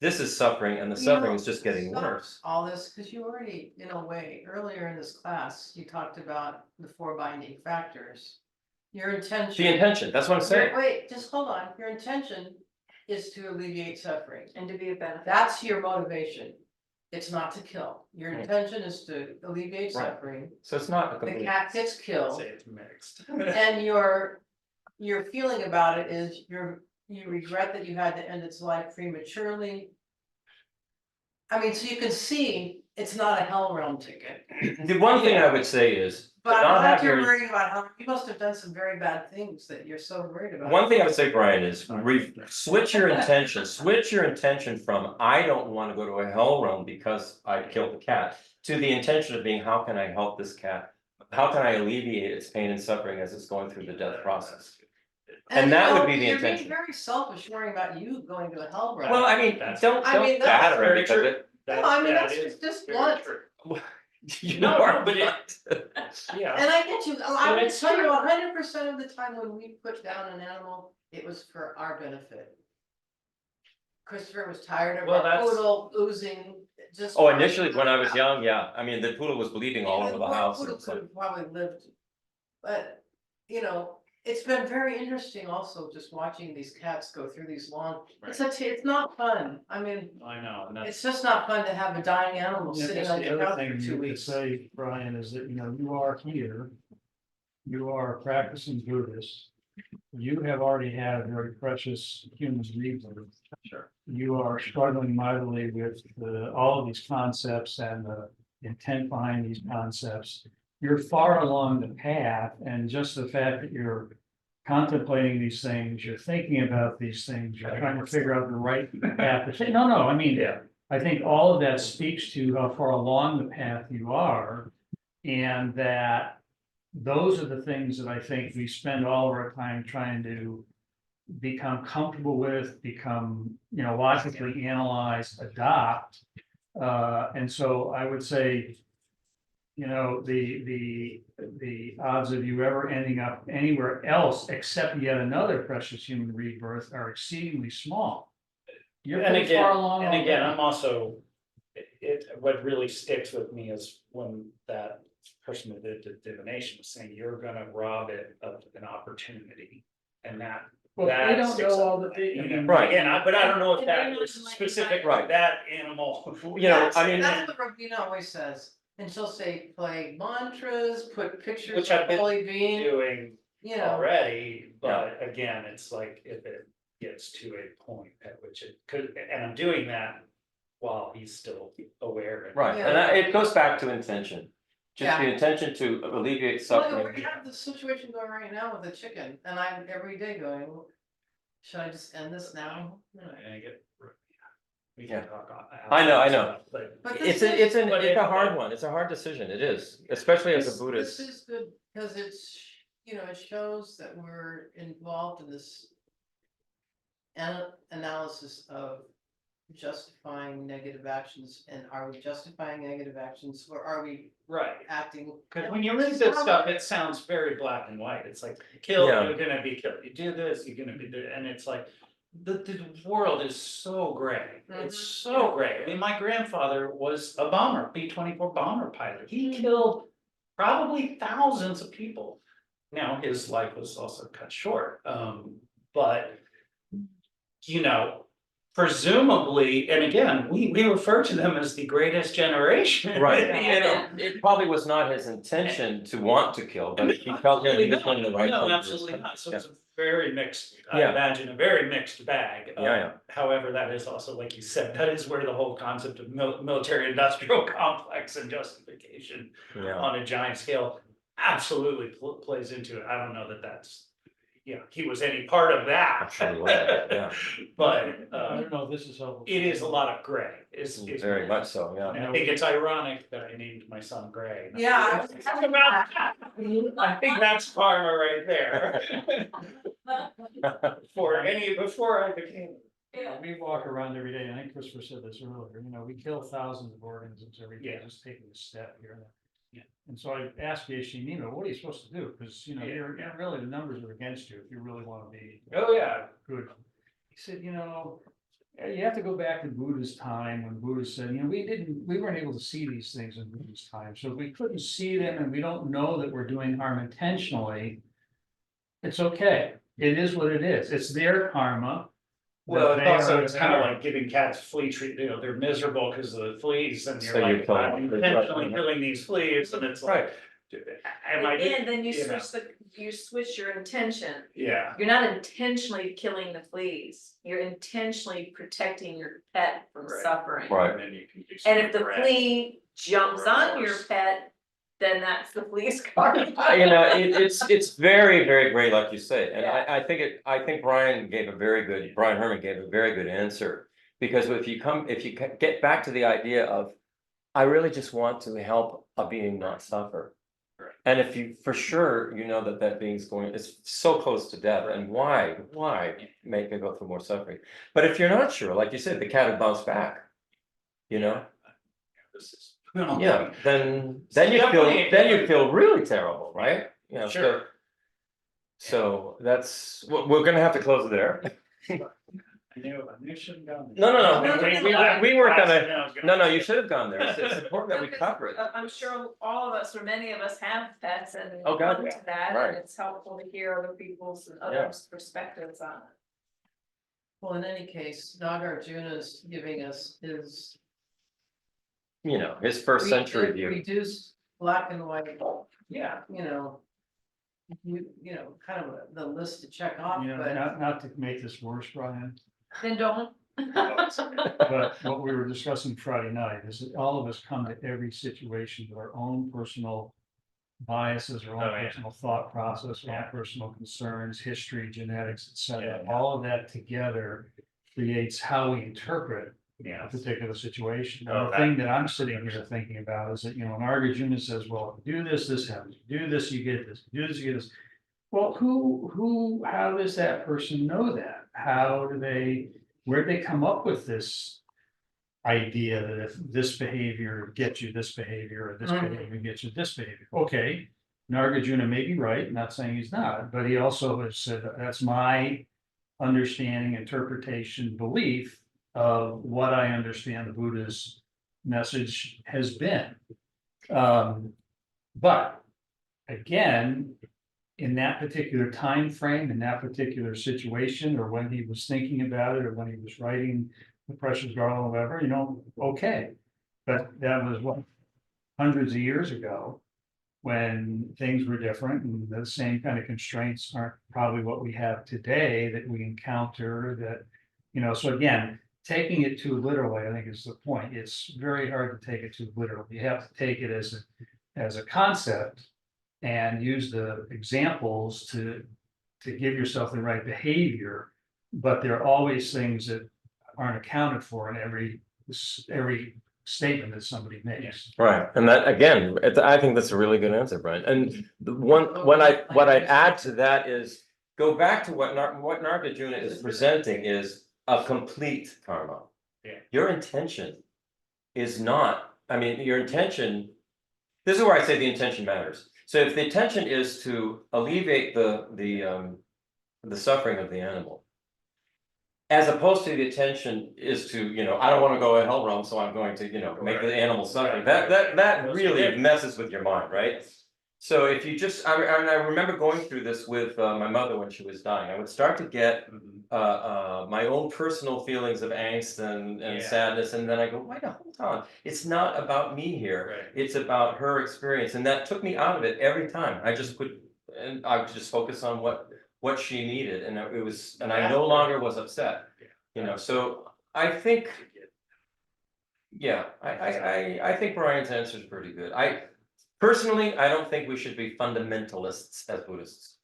Speaker 2: this is suffering, and the suffering is just getting worse.
Speaker 4: All this, because you already, in a way, earlier in this class, you talked about the 4 binding factors. Your intention.
Speaker 2: The intention, that's what I'm saying.
Speaker 4: Wait, just hold on. Your intention is to alleviate suffering.
Speaker 5: and to be a benefit.
Speaker 4: That's your motivation. It's not to kill. Your
Speaker 2: Right.
Speaker 4: intention is to alleviate
Speaker 2: Right.
Speaker 4: suffering.
Speaker 2: So it's not a
Speaker 4: The
Speaker 2: complete.
Speaker 4: cat gets killed,
Speaker 7: It's mixed.
Speaker 4: and your feeling about it is you regret that you had to end its life prematurely. I mean, so you can see it's not a hell realm ticket.
Speaker 2: The one thing I would say is,
Speaker 4: But
Speaker 2: to
Speaker 4: I'm
Speaker 2: not
Speaker 4: glad
Speaker 2: have
Speaker 4: you're
Speaker 2: your,
Speaker 4: worried about how, you must have done some very bad things that you're so worried about.
Speaker 2: one thing I would say, Brian, is switch your intention from, I don't want to go to a hell realm because I killed the cat, to the intention of being, how can I help this cat? How can I alleviate its pain and suffering as it's going through the death process? And that would be the
Speaker 4: You're
Speaker 2: intention.
Speaker 4: being very selfish worrying about you going to a hell realm.
Speaker 2: Well, I mean, don't
Speaker 4: I mean, that's
Speaker 2: batter it,
Speaker 6: very
Speaker 2: because
Speaker 4: No, I mean, that's just blunt.
Speaker 2: you
Speaker 6: No,
Speaker 2: are,
Speaker 6: but
Speaker 2: yeah.
Speaker 4: And I get you, I
Speaker 6: But
Speaker 4: would
Speaker 6: it's
Speaker 4: tell you
Speaker 6: true.
Speaker 4: 100% of the time when we put down an animal, it was for our benefit. Christopher was tired of
Speaker 2: Well,
Speaker 4: our
Speaker 2: that's-
Speaker 4: poodle oozing, just.
Speaker 2: Oh, initially, when I was young, yeah, I mean, the poodle was bleeding all over the house.
Speaker 4: Poodle
Speaker 2: and
Speaker 4: could
Speaker 2: so-
Speaker 4: have probably lived, but, it's been very interesting also just watching these cats go through these long, it's not fun, I mean,
Speaker 7: I know, and
Speaker 4: it's just not fun to have a dying animal
Speaker 7: Yeah,
Speaker 4: sitting
Speaker 7: that's
Speaker 4: on
Speaker 7: the
Speaker 4: your
Speaker 7: other
Speaker 4: couch
Speaker 7: thing
Speaker 4: for
Speaker 7: you
Speaker 4: 2
Speaker 7: could
Speaker 4: weeks.
Speaker 7: say, Brian, is that, you are here. You are a practicing Buddhist. You have already had a very precious human rebirth.
Speaker 2: Sure.
Speaker 7: You are struggling mightily with all of these concepts and the intent behind these concepts. You're far along the path, and just the fact that you're contemplating these things, you're thinking about these things, you're trying to figure out the right path to take. No, I mean, I think all of that speaks to how far along the path you are, and that those are the things that I think we spend all of our time trying to become comfortable with, become, logically analyze, adopt. And so I would say, the odds of you ever ending up anywhere else except yet another precious human rebirth are exceedingly small. You're
Speaker 8: And
Speaker 7: pretty far along.
Speaker 8: again,
Speaker 7: already.
Speaker 8: I'm also, what really sticks with me is when that person who did the divination was saying, you're gonna rob it of an opportunity. And that.
Speaker 7: Well, they
Speaker 8: that
Speaker 7: don't
Speaker 8: sticks
Speaker 7: know
Speaker 8: up
Speaker 7: all
Speaker 8: with
Speaker 7: the
Speaker 8: me.
Speaker 7: thing.
Speaker 8: I mean,
Speaker 2: Right.
Speaker 8: Again, but I don't know if
Speaker 5: And
Speaker 8: that
Speaker 5: they're
Speaker 8: was
Speaker 5: not like-
Speaker 8: specific,
Speaker 2: Right.
Speaker 8: right, that animal.
Speaker 2: I mean,
Speaker 4: That's what Ravina always says, and she'll say, play mantras, put pictures
Speaker 8: Which
Speaker 4: of
Speaker 8: I've been
Speaker 4: holy being,
Speaker 8: Doing
Speaker 4: you know.
Speaker 8: already, but again, it's like if it gets to a point at which it could, and I'm doing that while he's still aware.
Speaker 2: right,
Speaker 4: Yeah.
Speaker 2: and it goes back to intention. just the
Speaker 4: Yeah.
Speaker 2: intention to alleviate
Speaker 4: Well,
Speaker 2: suffering.
Speaker 4: we have the situation going right now with the chicken, and I'm every day going, should I just end this now?
Speaker 8: And I get. We
Speaker 2: Yeah.
Speaker 8: can talk on.
Speaker 2: I know.
Speaker 8: But
Speaker 4: But
Speaker 2: It's
Speaker 4: this
Speaker 2: a,
Speaker 4: is-
Speaker 2: it's a hard one, it's a hard decision, it is, especially as
Speaker 4: This-
Speaker 2: a Buddhist.
Speaker 4: This is good, because it's, you know, it shows that we're involved in this analysis of justifying negative actions, and are we justifying negative actions, or are we
Speaker 8: right,
Speaker 4: acting?
Speaker 8: because when you read this stuff, it sounds very black and white. It's like, kill,
Speaker 2: Yeah.
Speaker 8: you're gonna be killed. You do this, you're gonna be doing, and it's like. The world is so gray. It's so gray. I mean, my grandfather was a bomber, B-24 bomber pilot. He killed probably thousands of people. Now, his life was also cut short, but. You know, presumably, and again, we refer to them as the greatest generation.
Speaker 2: Right,
Speaker 8: You
Speaker 2: and
Speaker 8: know?
Speaker 2: it probably was not his intention to want to kill, but he felt that he was doing the right thing.
Speaker 8: No,
Speaker 2: for his
Speaker 8: absolutely
Speaker 2: country.
Speaker 8: not. So
Speaker 2: Yeah.
Speaker 8: it's a very mixed, I
Speaker 2: Yeah.
Speaker 8: imagine, a very mixed bag.
Speaker 2: Yeah.
Speaker 8: However, that is also, like you said, that is where the whole concept of military industrial complex and justification
Speaker 2: Yeah,
Speaker 8: on a giant scale absolutely plays into it. I don't know that that's, he was any part of that.
Speaker 2: Absolutely, yeah.
Speaker 8: But,
Speaker 7: I don't know if this is helpful.
Speaker 8: it is a lot of gray, is.
Speaker 2: very much so, yeah.
Speaker 8: And I think it's ironic that I named my son Gray.
Speaker 4: Yeah, I was
Speaker 8: Talk about that. I think that's karma right there. Before I became.
Speaker 7: We walk around every day, and I think Christopher said this earlier, you know, we kill thousands of organisms every day,
Speaker 8: Yeah.
Speaker 7: just taking a step here and there.
Speaker 8: Yeah.
Speaker 7: And so I asked Yeshe, what are you supposed to do? Because, you know,
Speaker 8: Yeah.
Speaker 7: you're really, the numbers are against you if you really want to be
Speaker 8: Oh, yeah.
Speaker 7: good. He said, you have to go back to Buddha's time, when Buddha said, we weren't able to see these things in Buddha's time, so if we couldn't see them and we don't know that we're doing harm intentionally, it's okay, it is what it is, it's their karma.
Speaker 8: Well,
Speaker 7: that
Speaker 8: it's
Speaker 7: they
Speaker 8: also,
Speaker 7: are
Speaker 8: it's kind of
Speaker 7: aware.
Speaker 8: like giving cats flea treat, they're miserable because of the fleas, and
Speaker 2: So
Speaker 8: you're
Speaker 2: you're
Speaker 8: like,
Speaker 2: killing
Speaker 8: I'm
Speaker 2: them.
Speaker 8: intentionally killing these fleas, and it's like. Am I?
Speaker 5: And then you
Speaker 8: know,
Speaker 5: switch your intention.
Speaker 8: Yeah,
Speaker 5: You're not intentionally killing the fleas, you're intentionally protecting your pet from
Speaker 8: Right.
Speaker 5: suffering.
Speaker 2: Right.
Speaker 8: and then you can do.
Speaker 5: And
Speaker 8: some
Speaker 5: if the
Speaker 8: correct-
Speaker 5: flea jumps on your
Speaker 8: remorse.
Speaker 5: pet, then that's the flea's karma.
Speaker 2: It's very, very great, like you say, and
Speaker 5: Yeah.
Speaker 2: I think Brian Herman gave a very good answer. Because if you get back to the idea of, I really just want to help a being not suffer.
Speaker 8: Right.
Speaker 2: And if you, for sure, you know that being's it's so close to death, and why make it go through more suffering? But if you're not sure, like you said, the cat will bounce back, you know?
Speaker 8: This is.
Speaker 2: Yeah, then you feel really terrible, right? You know,
Speaker 8: Sure.
Speaker 2: so that's, we're gonna have to close it there.
Speaker 8: I knew I shouldn't go.
Speaker 2: No, we weren't
Speaker 8: gonna.
Speaker 2: No, you should have gone there. It's important that we cover it.
Speaker 5: I'm sure all of us, or many of us, have pets and
Speaker 2: Oh, God,
Speaker 5: come
Speaker 2: yeah.
Speaker 5: to that,
Speaker 2: Right.
Speaker 5: and it's helpful to hear other people's and
Speaker 2: Yeah.
Speaker 5: others' perspectives on it.
Speaker 4: Well, in any case, Nagarjuna's giving us his.
Speaker 2: You know, his first century view.
Speaker 4: Reduced black and white,
Speaker 8: Yeah.
Speaker 4: kind of the list to check off, but.
Speaker 7: Not to make this worse, Brian,
Speaker 5: Then don't.
Speaker 7: but what we were discussing Friday night is that all of us come to every situation with our own personal biases, our
Speaker 8: Oh,
Speaker 7: own
Speaker 8: yeah.
Speaker 7: personal thought process, our
Speaker 8: Yeah.
Speaker 7: own personal concerns, history, genetics, etc.
Speaker 8: Yeah.
Speaker 7: All of that together creates how we interpret a
Speaker 8: Yeah.
Speaker 7: particular situation.
Speaker 8: Oh,
Speaker 7: And the thing that I'm sitting here thinking about is that, Nagarjuna says, well, if you do this, this happens, you do this, you get this, you do this, you get this. Well, how does that person know that? Where'd they come up with this idea that if this behavior gets you this behavior, or this behavior gets you this behavior? Okay, Nagarjuna may be right, not saying he's not, but he also has said, that's my understanding, interpretation, belief of what I understand the Buddha's message has been. But again, in that particular time frame, in that particular situation, or when he was thinking about it, or when he was writing the Precious Garland, or whatever, okay. But that was what, hundreds of years ago, when things were different, and the same kind of constraints aren't probably what we have today that we encounter that, so again, taking it too literally, I think is the point. It's very hard to take it too literally. You have to take it as as a concept and use the examples to give yourself the right behavior. But there are always things that aren't accounted for in every statement that somebody makes.
Speaker 2: Right, and that, again, I think that's a really good answer, Brian, and the what I'd add to that is, go back to what Nagarjuna is presenting is a complete karma.
Speaker 8: Yeah.
Speaker 2: Your intention is not, I mean, your intention, this is where I say the intention matters. So if the intention is to alleviate the suffering of the animal, as opposed to the intention is to, I don't want to go to hell realm, so I'm going to, make the animal suffer. That really messes with your mind, right? So if you just, I remember going through this with my mother when she was dying. I would start to get my own personal feelings of angst and
Speaker 8: Yeah.
Speaker 2: sadness, and then I go, wait, hold on, it's not about me here.
Speaker 8: Right.
Speaker 2: It's about her experience, and that took me out of it every time. I would just focus on what she needed, and it was, and I no longer was upset. So I think, yeah, I think Brian's answer is pretty good. Personally, I don't think we should be fundamentalists as Buddhists.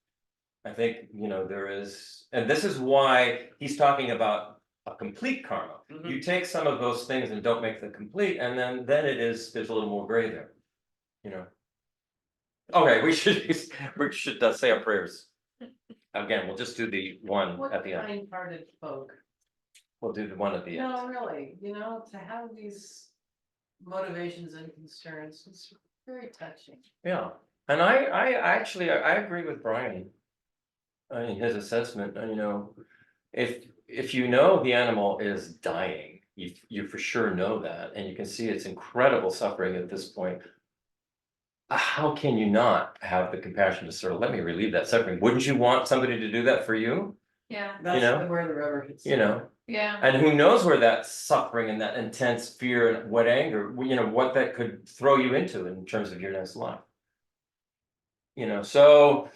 Speaker 2: I think, there is, and this is why he's talking about a complete karma.
Speaker 8: Mhm.
Speaker 2: You take some of those things and don't make them complete, and then there's a little more gray there, Okay, we should say our prayers. Again, we'll just do the one
Speaker 4: What
Speaker 2: at the end.
Speaker 4: kind-hearted folk.
Speaker 2: We'll do the one at the end.
Speaker 4: No, really, to have these motivations and concerns, it's very touching.
Speaker 2: Yeah, and I actually, I agree with Brian. In his assessment, if you know the animal is dying, you for sure know that, and you can see its incredible suffering at this point. How can you not have the compassion to sort of let me relieve that suffering? Wouldn't you want somebody to do that for you?
Speaker 3: Yeah,
Speaker 4: That's where the rubber hits.
Speaker 3: yeah.
Speaker 2: And who knows where that suffering and that intense fear and what anger, what that could throw you into in terms of your next life. So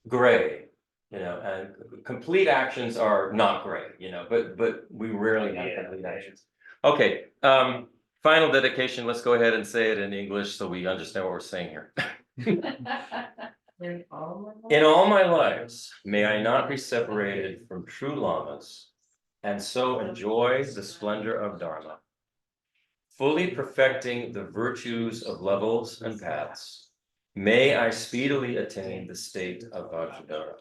Speaker 2: gray, and complete actions are not gray, but we rarely have complete actions. Okay, final dedication, let's go ahead and say it in English so we understand what we're saying here.
Speaker 4: In all
Speaker 2: In all my lives, may I not be separated from true lamas, and so enjoy the splendor of Dharma, fully perfecting the virtues of levels and paths. May I speedily attain the state of Vajradhara.